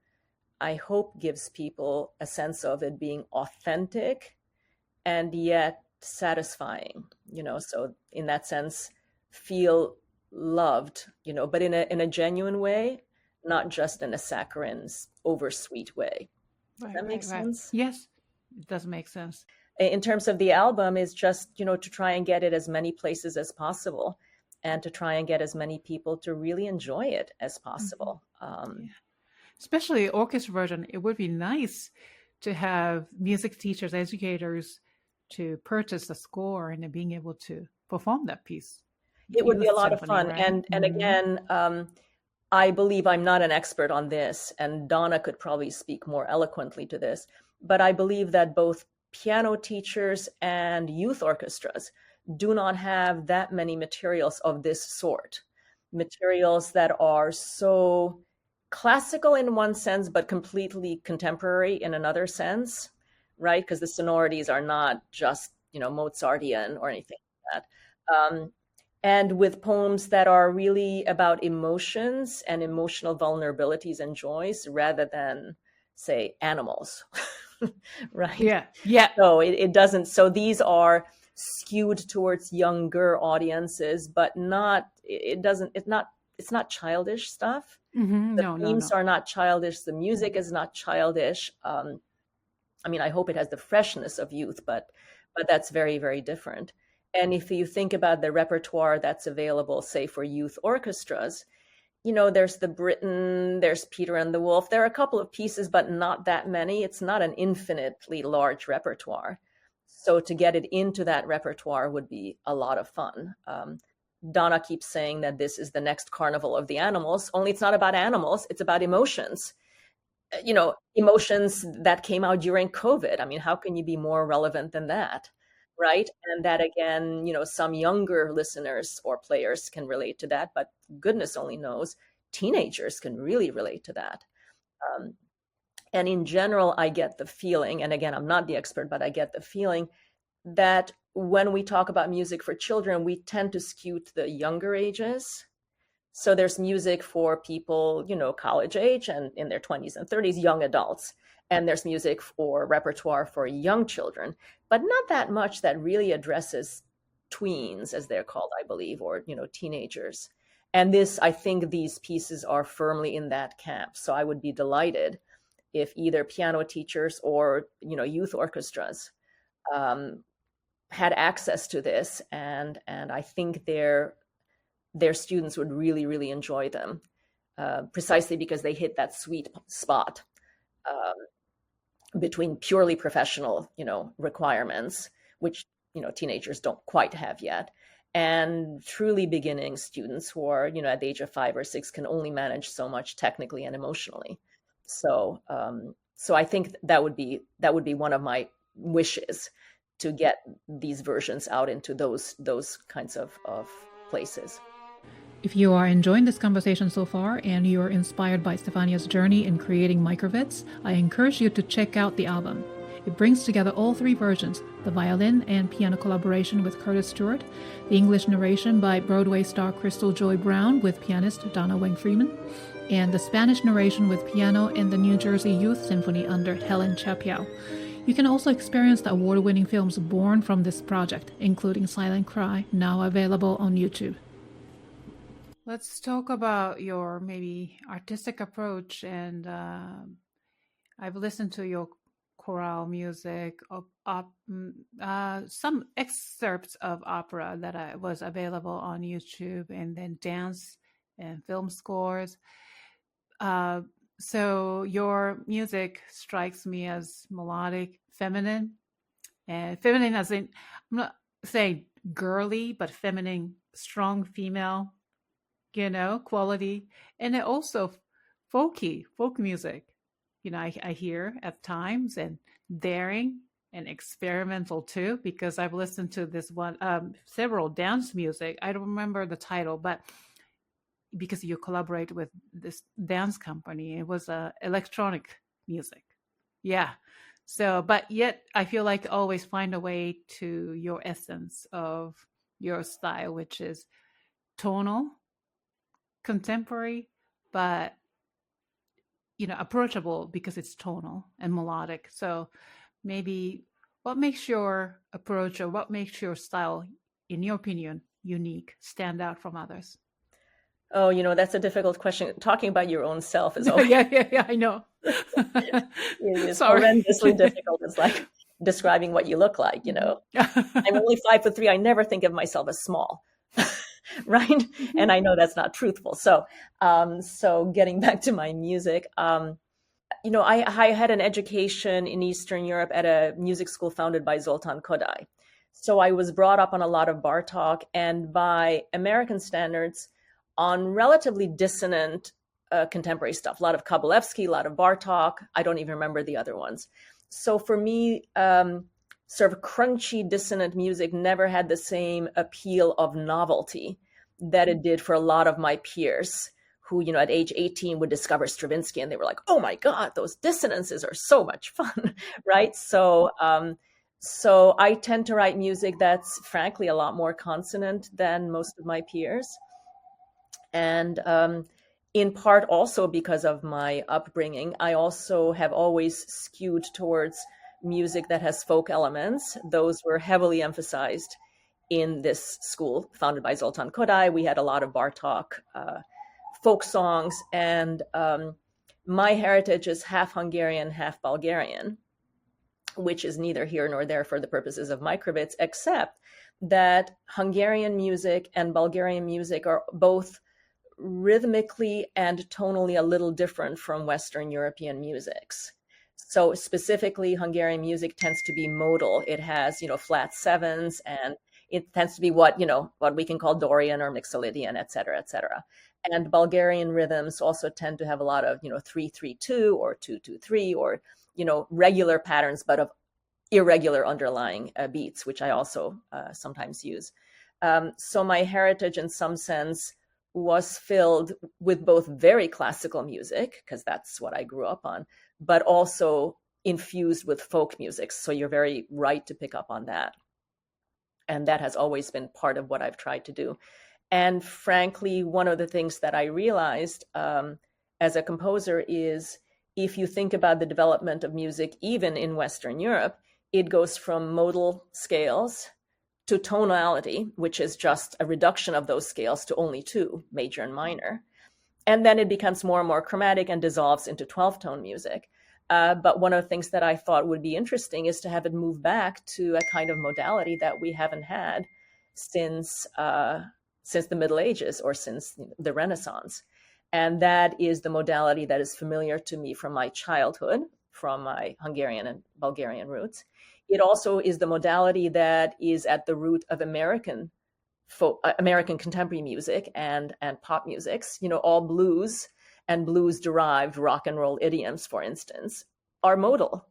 I hope gives people a sense of it being authentic and yet satisfying, so in that sense, feel loved, but in a genuine way, not just in a saccharine, oversweet way. Does that make sense? Yes, it does make sense. In terms of the album, is just, to try and get it as many places as possible, and to try and get as many people to really enjoy it as possible. Especially orchestra version, it would be nice to have music teachers, educators to purchase the score and then being able to perform that piece. It would be a Youth lot of Symphony, fun. right? And again, I believe I'm not an expert on this, and Donna could probably speak more eloquently to this, but I believe that both piano teachers and youth orchestras do not have that many materials of this sort. Materials that are so classical in one sense, but completely contemporary in another sense, right? Because the sonorities are not just, Mozartian or anything like that. And with poems that are really about emotions and emotional vulnerabilities and joys rather than, say, animals, right? Yeah. So it doesn't, so these are skewed towards younger audiences, but it's not childish stuff. Mm-hmm. The themes are not childish. The music is not childish. I hope it has the freshness of youth, but that's very, very different. And if you think about the repertoire that's available, say, for youth orchestras, there's the Britain, there's Peter and the Wolf. There are a couple of pieces, but not that many. It's not an infinitely large repertoire. So to get it into that repertoire would be a lot of fun. Donna keeps saying that this is the next Carnival of the Animals, only it's not about animals, it's about emotions. Emotions that came out during COVID. How can you be more relevant than that? Right. And that, again, some younger listeners or players can relate to that, but goodness only knows teenagers can really relate to that. And in general, I get the feeling, and again, I'm not the expert, but I get the feeling that when we talk about music for children, we tend to skew to the younger ages. So there's music for people, college age and in their 20s and 30s, young adults. And there's music for repertoire for young children, but not that much that really addresses tweens, as they're called, I believe, or, teenagers. And I think these pieces are firmly in that camp. So I would be delighted if either piano teachers or, youth orchestras had access to this. And I think their students would really, really enjoy them, precisely because they hit that sweet spot between purely professional, requirements, which, teenagers don't quite have yet, and truly beginning students who are, at the age of 5 or 6 can only manage so much technically and emotionally. So I think that would be one of my wishes, to get these versions out into those kinds of places. If you are enjoying this conversation so far and you're inspired by Stefania's journey in creating microvids, I encourage you to check out the album. It brings together all 3 versions, the violin and piano collaboration with Curtis Stewart, the English narration by Broadway star Krystal Joy Brown with pianist Donna Weng Friedman, and the Spanish narration with piano and the New Jersey Youth Symphony under Helen Cha-Pyo. You can also experience the award-winning films born from this project, including Silent Cry, now available on YouTube. Let's talk about your maybe artistic approach. And I've listened to your chorale music, some excerpts of opera that was available on YouTube, and then dance and film scores. So your music strikes me as melodic, feminine, and feminine as in, I'm not saying girly, but feminine, strong female, quality. And then also folk music, I hear at times, and daring and experimental too, because I've listened to this one, several dance music. I don't remember the title, but because you collaborate with this dance company, it was electronic music. Yeah. So, but yet I feel like always find a way to your essence of your style, which is tonal, contemporary, but approachable because it's tonal and melodic. So maybe what makes your approach, or what makes your style, in your opinion, unique, stand out from others? Oh, that's a difficult question. Talking about your own self is always yeah, I know. It's horrendously difficult. It's like describing what you look like, I'm only 5'3". I never think of myself as small. Right. And I know that's not truthful. So getting back to my music, I had an education in Eastern Europe at a music school founded by Zoltán Kodály. So I was brought up on a lot of Bartók, and by American standards, on relatively dissonant contemporary stuff. A lot of Kabalevsky, a lot of Bartók. I don't even remember the other ones. So for me, sort of crunchy, dissonant music never had the same appeal of novelty that it did for a lot of my peers who, at age 18 would discover Stravinsky and they were like, oh my God, those dissonances are so much fun, right? So I tend to write music that's frankly a lot more consonant than most of my peers. And in part also because of my upbringing, I also have always skewed towards music that has folk elements. Those were heavily emphasized in this school founded by Zoltán Kodály. We had a lot of Bartók folk songs, and my heritage is half Hungarian, half Bulgarian, which is neither here nor there for the purposes of microvids, except that Hungarian music and Bulgarian music are both rhythmically and tonally a little different from Western European musics. So specifically, Hungarian music tends to be modal. It has, flat sevens, and it tends to be what we can call Dorian or Mixolydian, et cetera, et cetera. And Bulgarian rhythms also tend to have a lot of, 3-3-2 or 2-2-3 or, regular patterns, but of irregular underlying beats, which I also sometimes use. So my heritage in some sense was filled with both very classical music, because that's what I grew up on, but also infused with folk music. So you're very right to pick up on that. And that has always been part of what I've tried to do. And frankly, one of the things that I realized as a composer is if you think about the development of music, even in Western Europe, it goes from modal scales to tonality, which is just a reduction of those scales to only two, major and minor. And then it becomes more and more chromatic and dissolves into 12-tone music. But one of the things that I thought would be interesting is to have it move back to a kind of modality that we haven't had since the Middle Ages or since the Renaissance. And that is the modality that is familiar to me from my childhood, from my Hungarian and Bulgarian roots. It also is the modality that is at the root of American contemporary music and pop musics. All blues and blues-derived rock and roll idioms, for instance, are modal,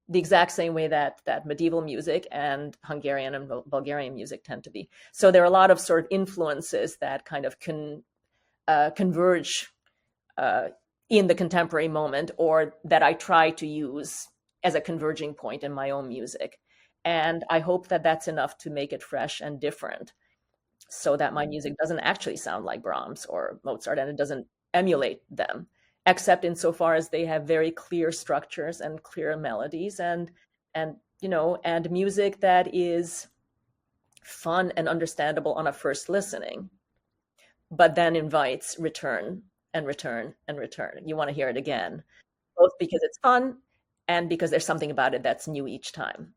the exact same way that medieval music and Hungarian and Bulgarian music tend to be. So there are a lot of sort of influences that kind of converge in the contemporary moment, or that I try to use as a converging point in my own music. And I hope that that's enough to make it fresh and different, so that my music doesn't actually sound like Brahms or Mozart, and it doesn't emulate them, except insofar as they have very clear structures and clear melodies and music that is fun and understandable on a first listening, but then invites return and return and return. You want to hear it again, both because it's fun and because there's something about it that's new each time.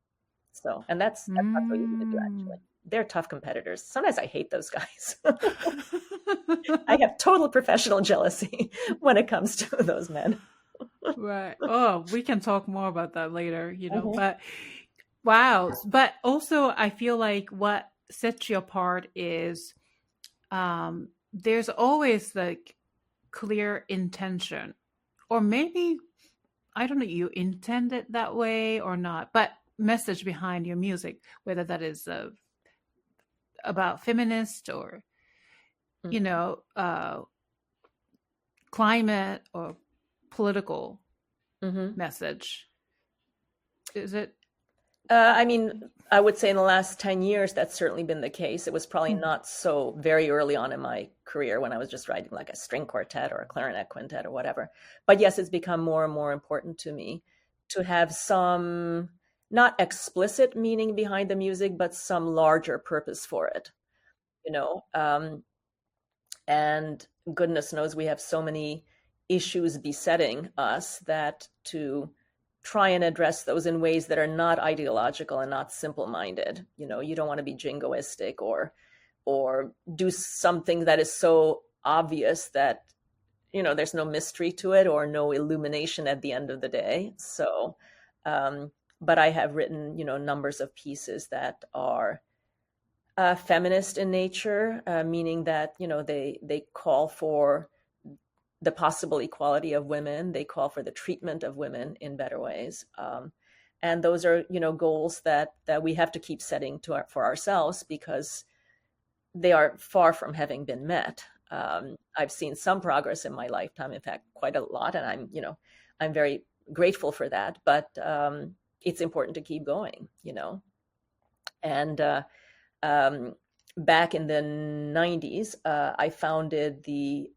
So, and that's not so easy to do, actually. They're tough competitors. Sometimes I hate those guys. I have total professional jealousy when it comes to those men. Right. Oh, we can talk more about that later, but wow. But also I feel like what sets you apart is there's always like clear intention, or maybe, I don't know, you intend it that way or not, but message behind your music, whether that is about feminist or, climate or political message. Is it? I would say in the last 10 years, that's certainly been the case. It was probably not so very early on in my career when I was just writing like a string quartet or a clarinet quintet or whatever. But yes, it's become more and more important to me to have some, not explicit meaning behind the music, but some larger purpose for it, and goodness knows we have so many issues besetting us that to try and address those in ways that are not ideological and not simple-minded. You don't want to be jingoistic or do something that is so obvious that there's no mystery to it or no illumination at the end of the day. So, but I have written, numbers of pieces that are feminist in nature, meaning that, they call for the possible equality of women. They call for the treatment of women in better ways. And those are, goals that we have to keep setting for ourselves, because they are far from having been met. I've seen some progress in my lifetime, in fact, quite a lot, and I'm very grateful for that. But it's important to keep going, And back in the 90s, I founded the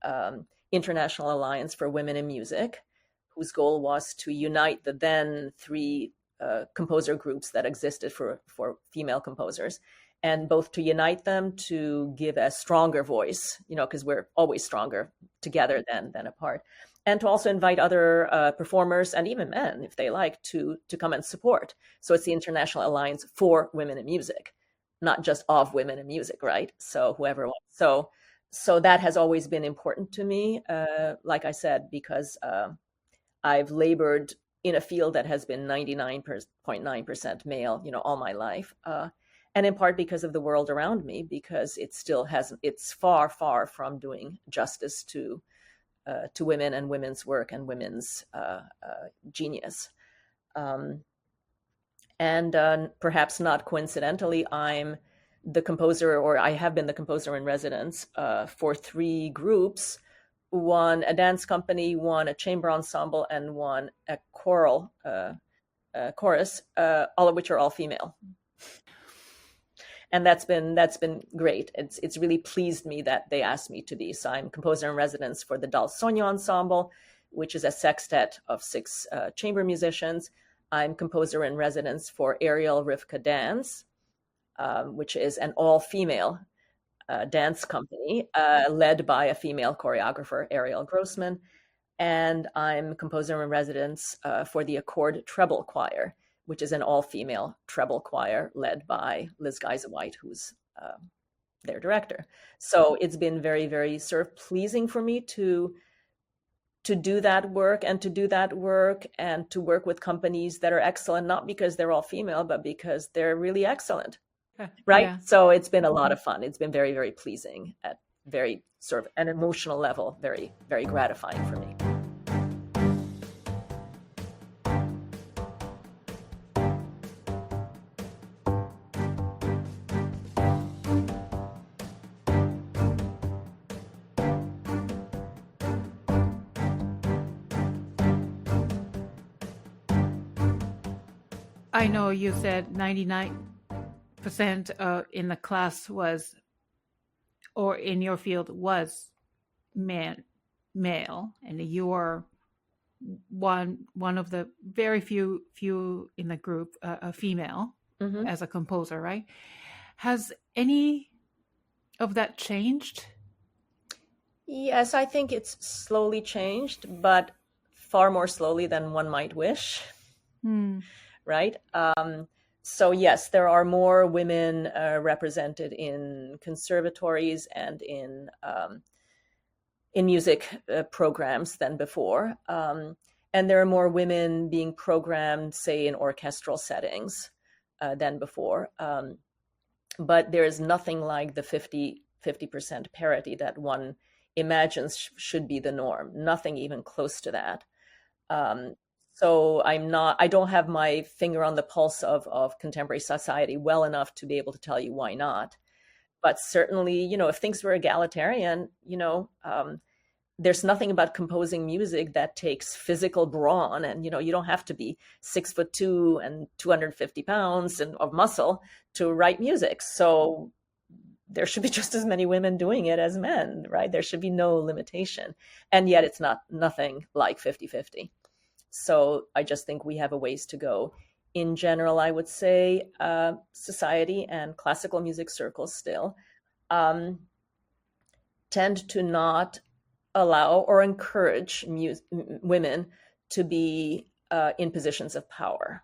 International Alliance for Women in Music, whose goal was to unite the then 3 composer groups that existed for female composers, and both to unite them, to give a stronger voice, because we're always stronger together than apart, and to also invite other performers and even men, if they like, to come and support. So it's the International Alliance for Women in Music, not just of women in music, right? So whoever wants. So that has always been important to me, like I said, because I've labored in a field that has been 99.9% male, all my life. And in part because of the world around me, because it's far, far from doing justice to women and women's work and women's genius. And perhaps not coincidentally, I'm the composer, or I have been the composer in residence for 3 groups, one a dance company, one a chamber ensemble, and one a choral chorus, all of which are all female. And that's been great. It's really pleased me that they asked me to be. So I'm composer in residence for the Dal Sogno ensemble, which is a sextet of 6 chamber musicians. I'm composer in residence for Ariel Rivka Dance, which is an all-female dance company led by a female choreographer, Ariel Grossman. And I'm composer in residence for the Accord Treble Choir, which is an all-female treble choir led by Liz Geisewhite, who's their director. So it's been very, very sort of pleasing for me to do that work and to work with companies that are excellent, not because they're all female, but because they're really excellent. Right. Yeah. So it's been a lot of fun. It's been very, very pleasing at very sort of an emotional level, very, very gratifying for me. I know you said 99% in the class was, or in your field was male, and you are one of the very few in the group, a female, as a composer, right? Has any of that changed? Yes, I think it's slowly changed, but far more slowly than one might wish. Right? So yes, there are more women represented in conservatories and in music programs than before. And there are more women being programmed, say, in orchestral settings than before. But there is nothing like the 50% parity that one imagines should be the norm. Nothing even close to that. So I don't have my finger on the pulse of contemporary society well enough to be able to tell you why not. But certainly, if things were egalitarian, there's nothing about composing music that takes physical brawn, and, you don't have to be 6'2" and 250 pounds of muscle to write music. So there should be just as many women doing it as men, right? There should be no limitation. And yet it's nothing like 50-50. So I just think we have a ways to go. In general, I would say society and classical music circles still tend to not allow or encourage women to be in positions of power,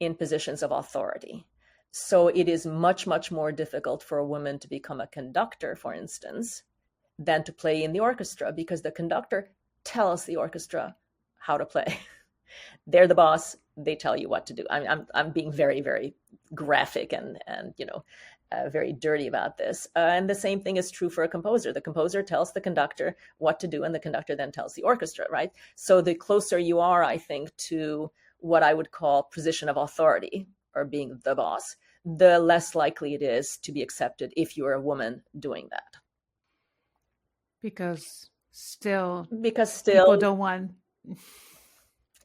in positions of authority. So it is much, much more difficult for a woman to become a conductor, for instance, than to play in the orchestra, because the conductor tells the orchestra how to play. They're the boss. They tell you what to do. I'm being very, very graphic and very dirty about this. And the same thing is true for a composer. The composer tells the conductor what to do, and the conductor then tells the orchestra, right? So the closer you are, I think, to what I would call position of authority, or being the boss, the less likely it is to be accepted if you're a woman doing that. Because still people don't want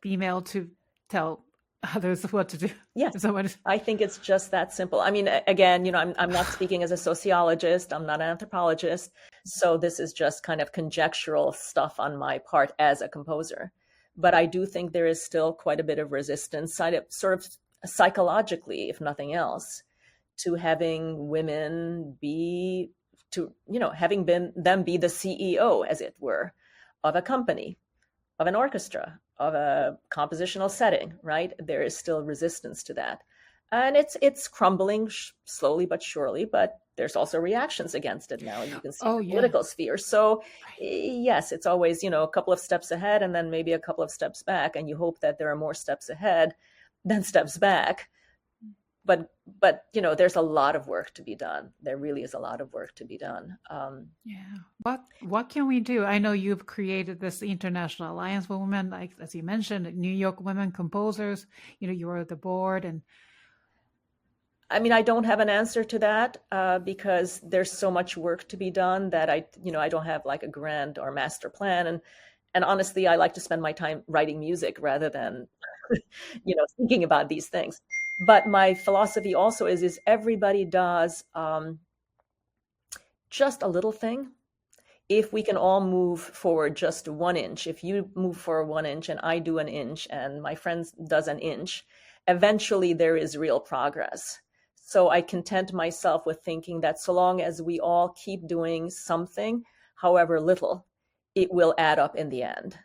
female to tell others what to do. Yeah, I think it's just that simple. I mean, again, I'm not speaking as a sociologist. I'm not an anthropologist. So this is just kind of conjectural stuff on my part as a composer. But I do think there is still quite a bit of resistance, sort of psychologically, if nothing else, to having women be the CEO, as it were, of a company, of an orchestra, of a compositional setting, right? There is still resistance to that. And it's crumbling slowly but surely, but there's also reactions against it now. You can see the political sphere. So yes, it's always, a couple of steps ahead and then maybe a couple of steps back. And you hope that there are more steps ahead than steps back. But there's a lot of work to be done. There really is a lot of work to be done. What can we do? I know you've created this International Alliance for Women, like as you mentioned, New York Women Composers. You were the board, and I mean, I don't have an answer to that because there's so much work to be done that I don't have like a grand or master plan. And honestly, I like to spend my time writing music rather than thinking about these things. But my philosophy also is everybody does just a little thing. If we can all move forward just 1 inch, if you move forward 1 inch and I do an inch and my friend does an inch, eventually there is real progress. So I content myself with thinking that so long as we all keep doing something, however little, it will add up in the end.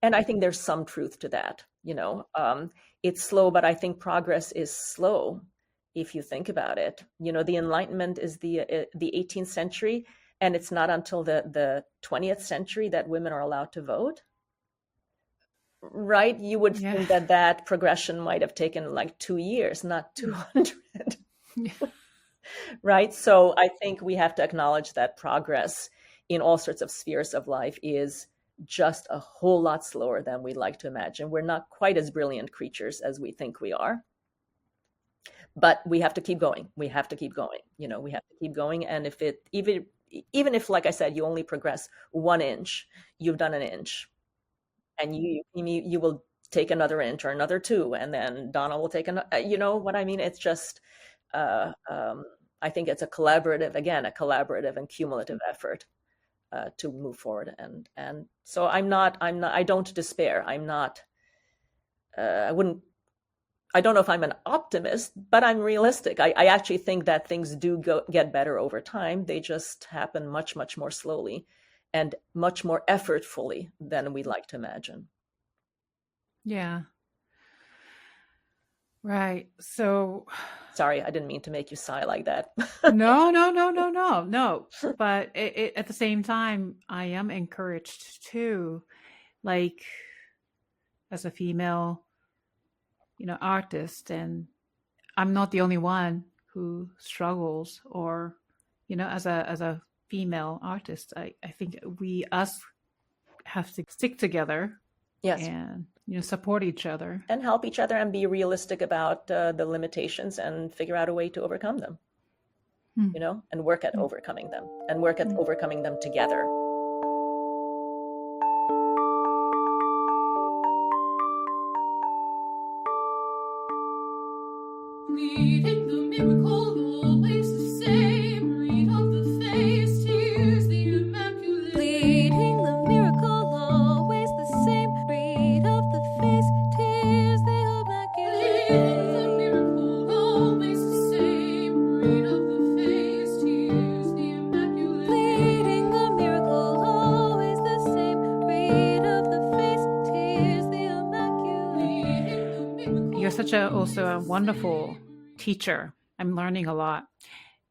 And I think there's some truth to that. It's slow, but I think progress is slow if you think about it. The Enlightenment is the 18th century, and it's not until the 20th century that women are allowed to vote. Right? You would think that progression might have taken like 2 years, not 200. Right? So I think we have to acknowledge that progress in all sorts of spheres of life is just a whole lot slower than we'd like to imagine. We're not quite as brilliant creatures as we think we are. But we have to keep going. We have to keep going. We have to keep going. And even if, like I said, you only progress 1 inch, you've done an inch. And you will take another inch or another 2, and then Donna will take another. You know what I mean? It's just, I think it's a collaborative and cumulative effort to move forward. And so I don't despair. I don't know if I'm an optimist, but I'm realistic. I actually think that things do get better over time. They just happen much, much more slowly and much more effortfully than we'd like to imagine. Yeah. Right. So sorry, I didn't mean to make you sigh like that. No. But at the same time, I am encouraged too, like as a female, artist, and I'm not the only one who struggles, or, as a female artist, I think us have to stick together. Yes. And support each other and help each other and be realistic about the limitations and figure out a way to overcome them, and work at overcoming them and work at overcoming them together. Leading the miracle, always the same. Read of the face, tears, the immaculate. Leading the miracle, always the same. Read of the face, tears, the immaculate. Leading the miracle, always the same. Read of the face, tears, the immaculate. Leading the miracle, always the same. Read of the face, tears, the immaculate. You're such also a wonderful teacher. I'm learning a lot.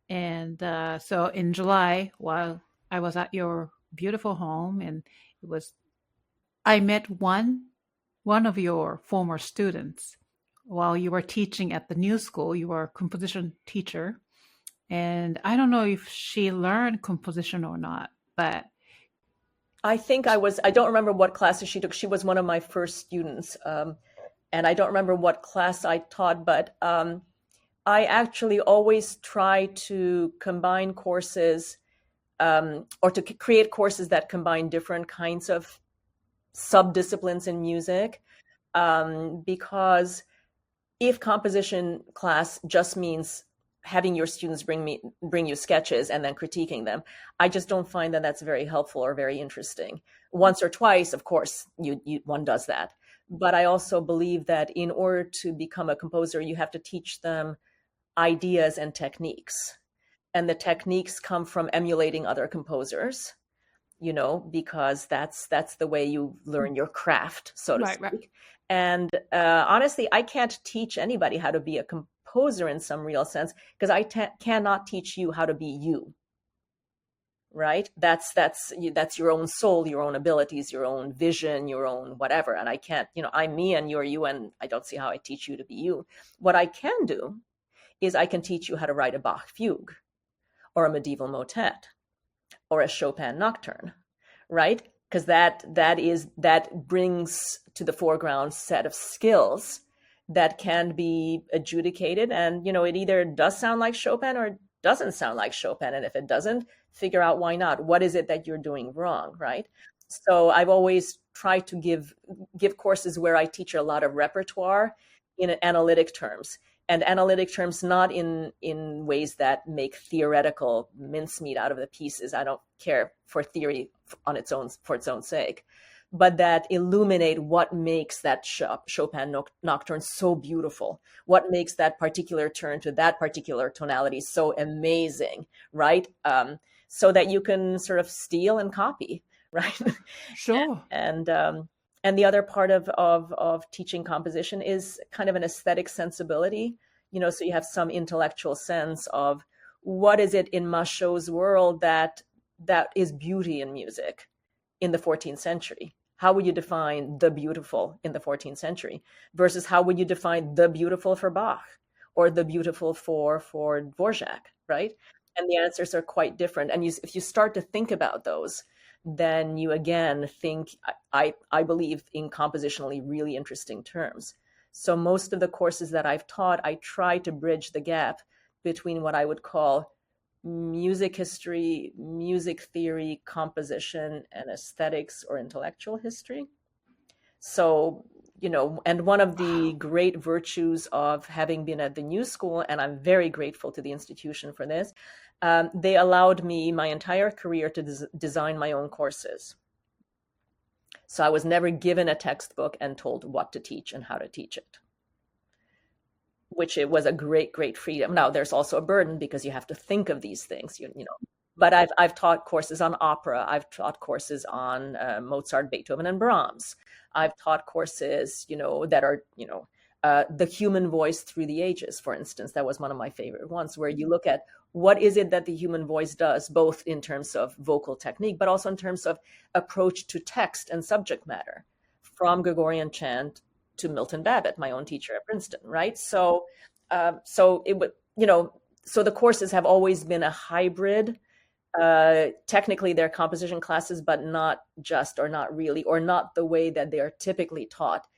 And so in July, while I was at your beautiful home, and it was. I met one of your former students while you were teaching at the new school. You were a composition teacher, and I don't know if she learned composition or not, but I think I don't remember what classes she took. She was one of my first students. And I don't remember what class I taught, but I actually always try to combine courses or to create courses that combine different kinds of subdisciplines in music, because if composition class just means having your students bring you sketches and then critiquing them, I just don't find that that's very helpful or very interesting. Once or twice, of course, one does that. But I also believe that in order to become a composer, you have to teach them ideas and techniques. And the techniques come from emulating other composers, because that's the way you learn your craft, so to speak. Right. And honestly, I can't teach anybody how to be a composer in some real sense, because I cannot teach you how to be you. Right? That's your own soul, your own abilities, your own vision, your own whatever. And I can't, I'm me and you're you, and I don't see how I teach you to be you. What I can do is I can teach you how to write a Bach fugue or a medieval motet or a Chopin nocturne, right? Because that brings to the foreground set of skills that can be adjudicated. And, it either does sound like Chopin or doesn't sound like Chopin. And if it doesn't, figure out why not. What is it that you're doing wrong, right? So I've always tried to give courses where I teach a lot of repertoire in analytic terms. And analytic terms not in ways that make theoretical mincemeat out of the pieces. I don't care for theory for its own sake, but that illuminate what makes that Chopin nocturne so beautiful, what makes that particular turn to that particular tonality so amazing, right? So that you can sort of steal and copy, right? Sure. And the other part of teaching composition is kind of an aesthetic sensibility, so you have some intellectual sense of what is it in Machaut's world that is beauty in music in the 14th century. How would you define the beautiful in the 14th century versus how would you define the beautiful for Bach or the beautiful for Dvorak, right? And the answers are quite different. And if you start to think about those, then you again think, I believe, in compositionally really interesting terms. So most of the courses that I've taught, I try to bridge the gap between what I would call music history, music theory, composition, and aesthetics or intellectual history. So, and one of the great virtues of having been at the New School, and I'm very grateful to the institution for this, they allowed me my entire career to design my own courses. So I was never given a textbook and told what to teach and how to teach it, which it was a great, great freedom. Now there's also a burden because you have to think of these things, but I've taught courses on opera. I've taught courses on Mozart, Beethoven, and Brahms. I've taught courses, that are, the human voice through the ages, for instance. That was one of my favorite ones, where you look at what is it that the human voice does, both in terms of vocal technique, but also in terms of approach to text and subject matter, from Gregorian chant to Milton Babbitt, my own teacher at Princeton, right? So it would, so the courses have always been a hybrid. Technically, they're composition classes, but not just, or not really, or not the way that they are typically taught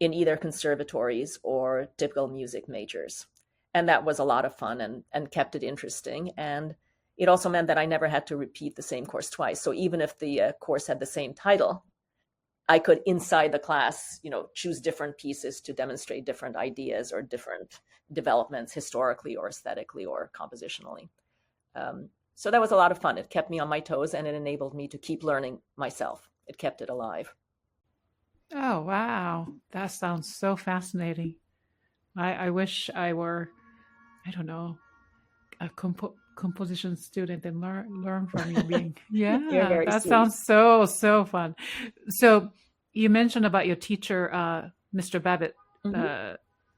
in either conservatories or typical music majors. And that was a lot of fun and kept it interesting. And it also meant that I never had to repeat the same course twice. So even if the course had the same title, I could, inside the class, choose different pieces to demonstrate different ideas or different developments historically or aesthetically or compositionally. So that was a lot of fun. It kept me on my toes and it enabled me to keep learning myself. It kept it alive. Oh, wow. That sounds so fascinating. I wish I were, I don't know, a composition student and learn from you being, yeah, that sweet. Sounds so fun. So you mentioned about your teacher, Mr. Babbitt,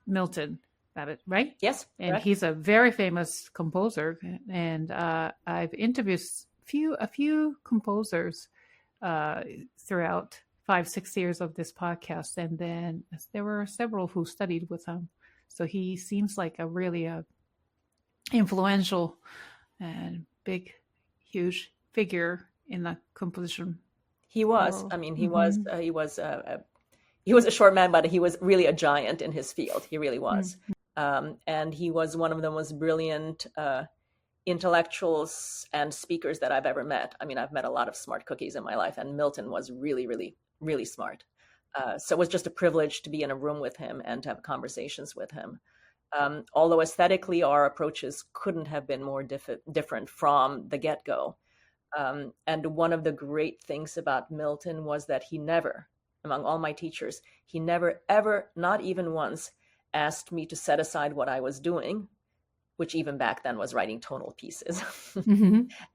Milton Babbitt, right? Yes. And correct. He's a very famous composer. And I've interviewed a few composers throughout 5-6 years of this podcast, and then there were several who studied with him. So he seems like a really influential and big, huge figure in the composition. He was. world. I mean, he was a short man, but he was really a giant in his field. He really was. And he was one of the most brilliant intellectuals and speakers that I've ever met. I mean, I've met a lot of smart cookies in my life, and Milton was really, really, really smart. So it was just a privilege to be in a room with him and to have conversations with him. Although aesthetically, our approaches couldn't have been more different from the get-go. And one of the great things about Milton was that he never, among all my teachers, he never, ever, not even once, asked me to set aside what I was doing, which even back then was writing tonal pieces,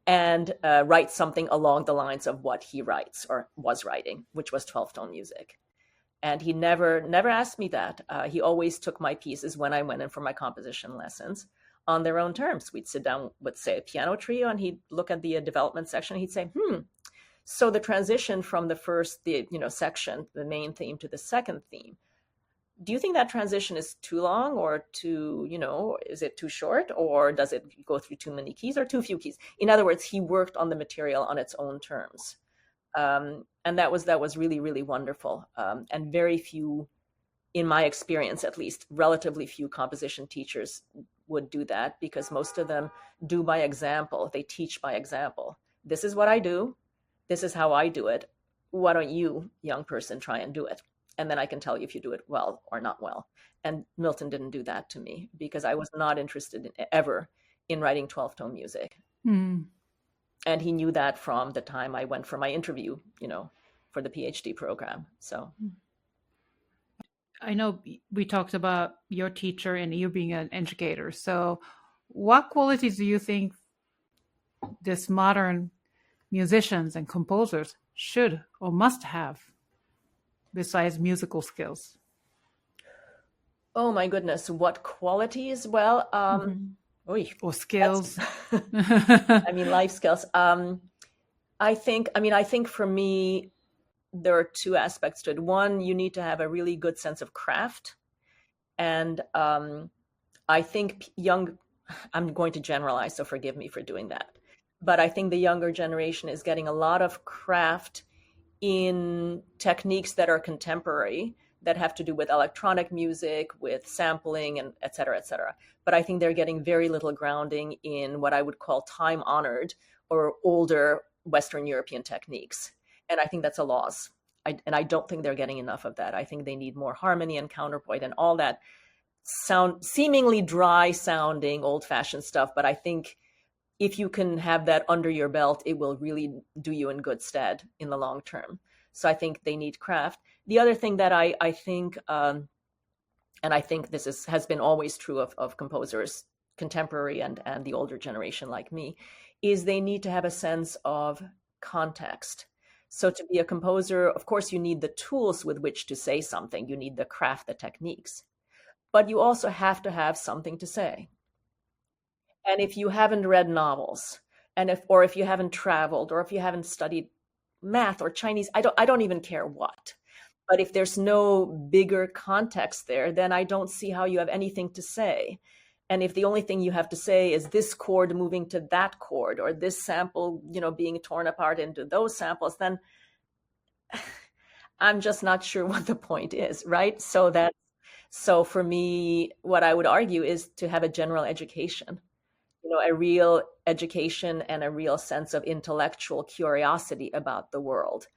and write something along the lines of what he writes or was writing, which was 12-tone music. And he never asked me that. He always took my pieces when I went in for my composition lessons on their own terms. We'd sit down with, say, a piano trio, and he'd look at the development section. And he'd say, so the transition from the first, section, the main theme, to the second theme, do you think that transition is too long or too, is it too short, or does it go through too many keys or too few keys? In other words, he worked on the material on its own terms. And that was really, really wonderful. And very few, in my experience at least, relatively few composition teachers would do that, because most of them do by example. They teach by example. This is what I do. This is how I do it. Why don't you, young person, try and do it? And then I can tell you if you do it well or not well. And Milton didn't do that to me, because I was not interested ever in writing 12-tone music. And he knew that from the time I went for my interview, for the PhD program. So I know we talked about your teacher and you being an educator. So what qualities do you think this modern musicians and composers should or must have besides musical skills? Oh my goodness, what qualities? Well, or skills. I mean, life skills. I think for me, there are two aspects to it. One, you need to have a really good sense of craft. And I think I'm going to generalize, so forgive me for doing that. But I think the younger generation is getting a lot of craft in techniques that are contemporary, that have to do with electronic music, with sampling, and et cetera, et cetera. But I think they're getting very little grounding in what I would call time-honored or older Western European techniques. And I think that's a loss. I don't think they're getting enough of that. I think they need more harmony and counterpoint and all that seemingly dry sounding, old-fashioned stuff. But I think if you can have that under your belt, it will really do you in good stead in the long term. So I think they need craft. The other thing that I think, and I think this has been always true of composers, contemporary and the older generation like me, is they need to have a sense of context. So to be a composer, of course, you need the tools with which to say something. You need the craft, the techniques. But you also have to have something to say. And if you haven't read novels, or if you haven't traveled, or if you haven't studied math or Chinese, I don't even care what. But if there's no bigger context there, then I don't see how you have anything to say. And if the only thing you have to say is this chord moving to that chord, or this sample, being torn apart into those samples, then I'm just not sure what the point is, right? So for me, what I would argue is to have a general education, a real education and a real sense of intellectual curiosity about the world.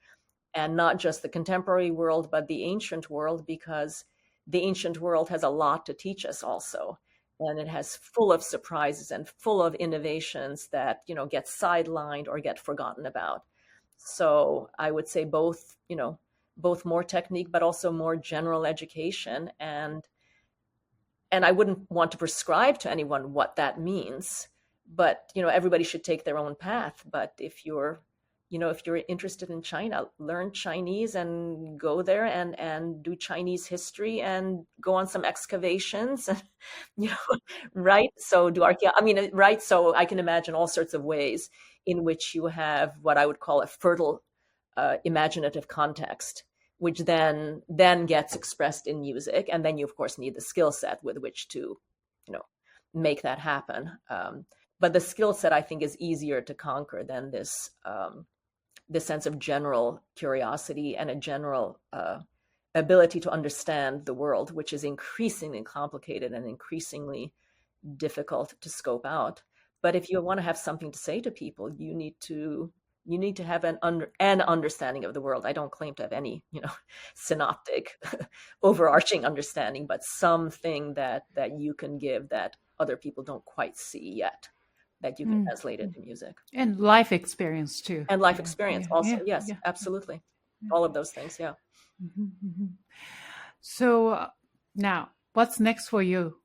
And not just the contemporary world, but the ancient world, because the ancient world has a lot to teach us also. And it has full of surprises and full of innovations that, get sidelined or get forgotten about. So I would say both more technique, but also more general education. And I wouldn't want to prescribe to anyone what that means, but, everybody should take their own path. But if you're interested in China, learn Chinese and go there and do Chinese history and go on some excavations, right? So do archaeology. Right? So I can imagine all sorts of ways in which you have what I would call a fertile imaginative context, which then gets expressed in music. And then you, of course, need the skill set with which to, make that happen. But the skill set, I think, is easier to conquer than this sense of general curiosity and a general ability to understand the world, which is increasingly complicated and increasingly difficult to scope out. But if you want to have something to say to people, you need to have an understanding of the world. I don't claim to have any, synoptic, overarching understanding, but something that you can give that other people don't quite see yet, that you can translate into music. And life experience too. And life experience also, yes, absolutely. All of those things, yeah. So now, what's next for you?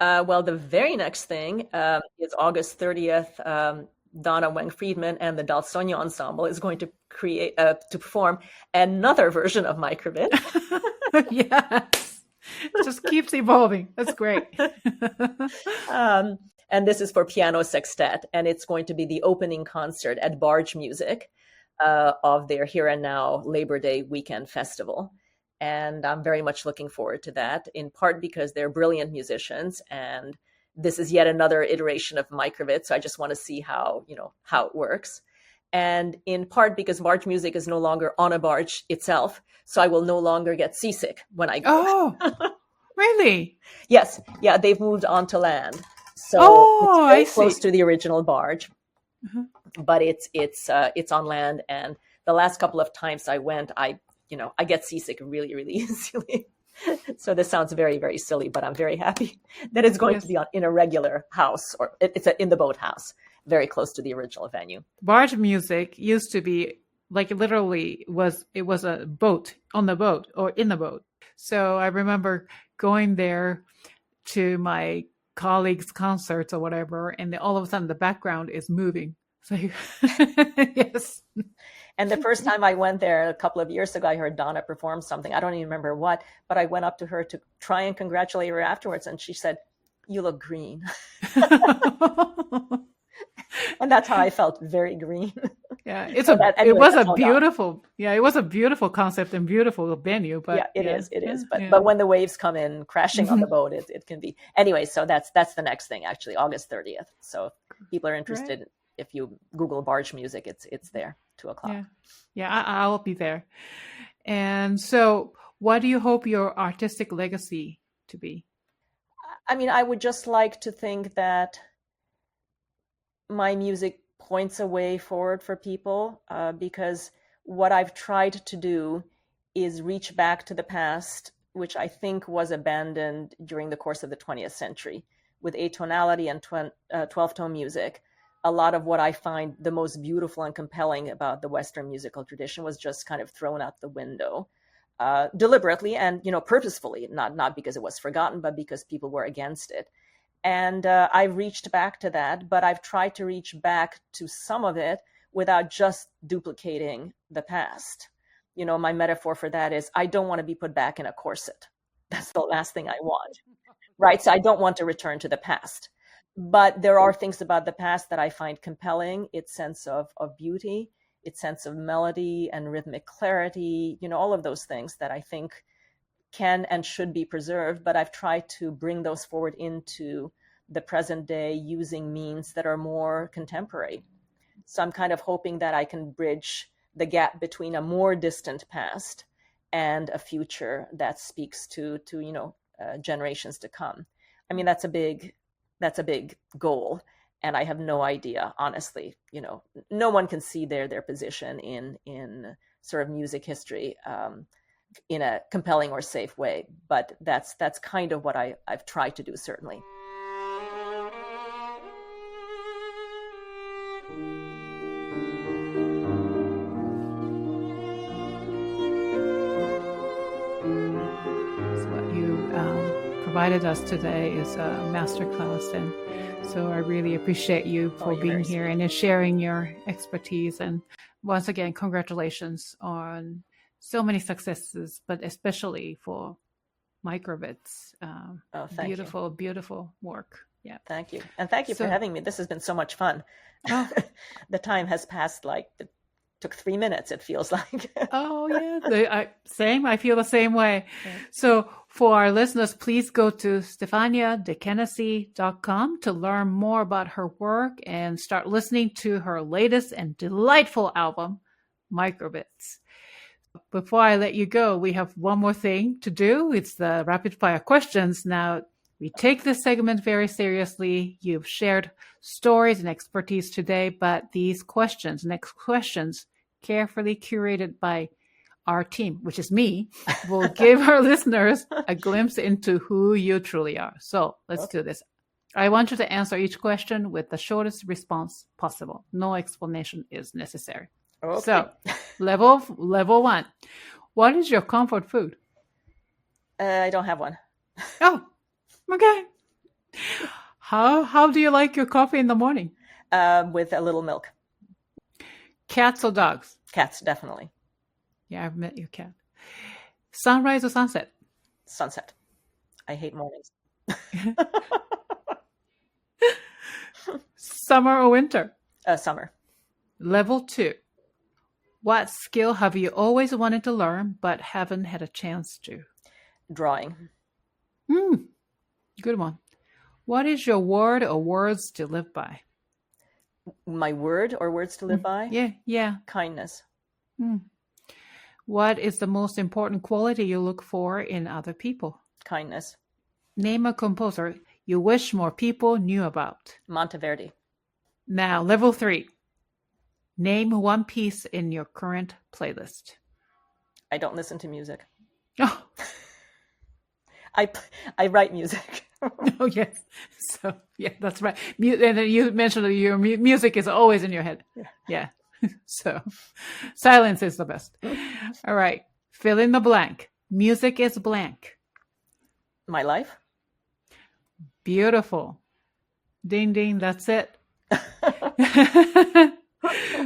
Well, the very next thing is August 30th. Donna Weng Friedman and the Dalsonia Ensemble is going to perform another version of MICROVIDS. Yes. It just keeps evolving. That's great. And this is for piano sextet, and it's going to be the opening concert at Barge Music of their Here and Now Labor Day weekend festival. And I'm very much looking forward to that, in part because they're brilliant musicians, and this is yet another iteration of MICROVIDS. So I just want to see how it works. And in part because barge music is no longer on a barge itself. So I will no longer get seasick when I go. Oh, really? Yes. Yeah. They've moved onto land. So it's very close to the original barge, but it's on land. And the last couple of times I went, I get seasick really, really easily. So this sounds very, very silly, but I'm very happy that it's going to be in a regular house, or it's in the boathouse, very close to the original venue. Barge music used to be like literally it was a boat, on the boat or in the boat. So I remember going there to my colleagues' concerts or whatever, and then all of a sudden the background is moving. So yes. And the first time I went there a couple of years ago, I heard Donna perform something. I don't even remember what, but I went up to her to try and congratulate her afterwards. And she said, "You look green." And that's how I felt, very green. Yeah, it was a beautiful concept and beautiful venue. But yeah, it is. But when the waves come in crashing on the boat, it can be. Anyway, so that's the next thing, actually, August 30th. So if people are interested, if you Google barge music, it's there, 2:00. Yeah, I'll be there. And so what do you hope your artistic legacy to be? I mean, I would just like to think that my music points a way forward for people, because what I've tried to do is reach back to the past, which I think was abandoned during the course of the 20th century. With atonality and 12-tone music, a lot of what I find the most beautiful and compelling about the Western musical tradition was just kind of thrown out the window, deliberately and purposefully, not because it was forgotten, but because people were against it. And I've reached back to that, but I've tried to reach back to some of it without just duplicating the past. My metaphor for that is I don't want to be put back in a corset. That's the last thing I want, right? So I don't want to return to the past. But there are things about the past that I find compelling, its sense of beauty, its sense of melody and rhythmic clarity, all of those things that I think can and should be preserved. But I've tried to bring those forward into the present day using means that are more contemporary. So I'm kind of hoping that I can bridge the gap between a more distant past and a future that speaks to generations to come. I mean, that's a big goal, and I have no idea, honestly. No one can see their position in sort of music history in a compelling or safe way, but that's kind of what I've tried to do, certainly. Provided us today is a masterclass, and so I really appreciate you for being here and sharing your expertise. And once again, congratulations on so many successes, but especially for MICROVIDS. Beautiful work. Yeah. Thank you. And thank you for having me. This has been so much fun. Oh. The time has passed it took 3 minutes, it feels like. Oh, yeah. Same. I feel the same way. Yeah. So for our listeners, please go to stefaniadekenessey.com to learn more about her work and start listening to her latest and delightful album, MICROVIDS. Before I let you go, we have one more thing to do. It's the rapid fire questions. Now, we take this segment very seriously. You've shared stories and expertise today, but these next questions, carefully curated by our team, which is me, will give our listeners a glimpse into who you truly are. So let's do this. I want you to answer each question with the shortest response possible. No explanation is necessary. Okay. So level 1. What is your comfort food? I don't have one. Oh. Okay. How do you like your coffee in the morning? With a little milk. Cats or dogs? Cats, definitely. Yeah, I've met your cat. Sunrise or sunset? Sunset. I hate mornings. Summer or winter? Summer. Level 2. What skill have you always wanted to learn but haven't had a chance to? Drawing. Good one. What is your word or words to live by? My word or words to live by? Yeah. Kindness. What is the most important quality you look for in other people? Kindness. Name a composer you wish more people knew about. Monteverdi. Now, level 3. Name one piece in your current playlist. I don't listen to music. Oh. I write music. Oh, yes. So, yeah, that's right. And then you mentioned that your music is always in your head. Yeah. So, silence is the best. All right. Fill in the blank. Music is blank. My life. Beautiful. Ding, ding. That's it.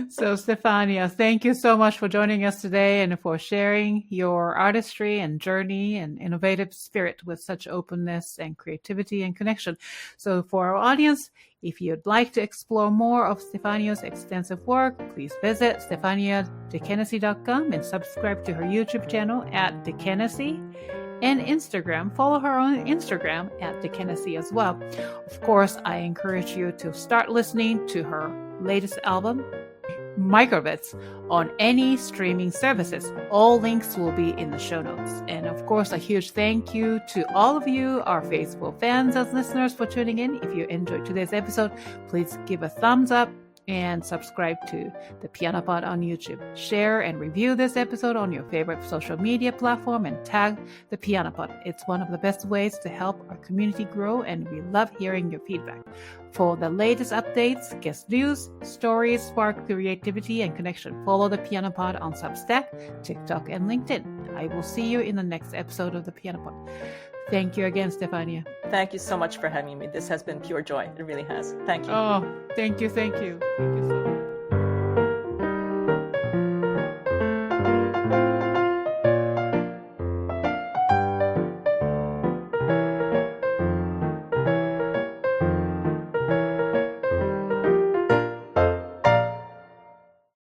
So, Stefania, thank you so much for joining us today and for sharing your artistry and journey and innovative spirit with such openness and creativity and connection. So for our audience, if you'd like to explore more of Stefania's extensive work, please visit stefaniadekenessey.com and subscribe to her YouTube channel at De Kenessey. And Instagram, follow her on Instagram at De Kenessey as well. Of course, I encourage you to start listening to her latest album, MICROVIDS, on any streaming services. All links will be in the show notes. And of course, a huge thank you to all of you, our faithful fans and listeners, for tuning in. If you enjoyed today's episode, please give a thumbs up and subscribe to the Piano Pod on YouTube. Share and review this episode on your favorite social media platform and tag the Piano Pod. It's one of the best ways to help our community grow, and we love hearing your feedback. For the latest updates, guest news, stories, spark creativity and connection, follow the Piano Pod on Substack, TikTok, and LinkedIn. I will see you in the next episode of the Piano Pod. Thank you again, Stefania. Thank you so much for having me. This has been pure joy. It really has. Thank you. Oh, thank you. Thank you so much.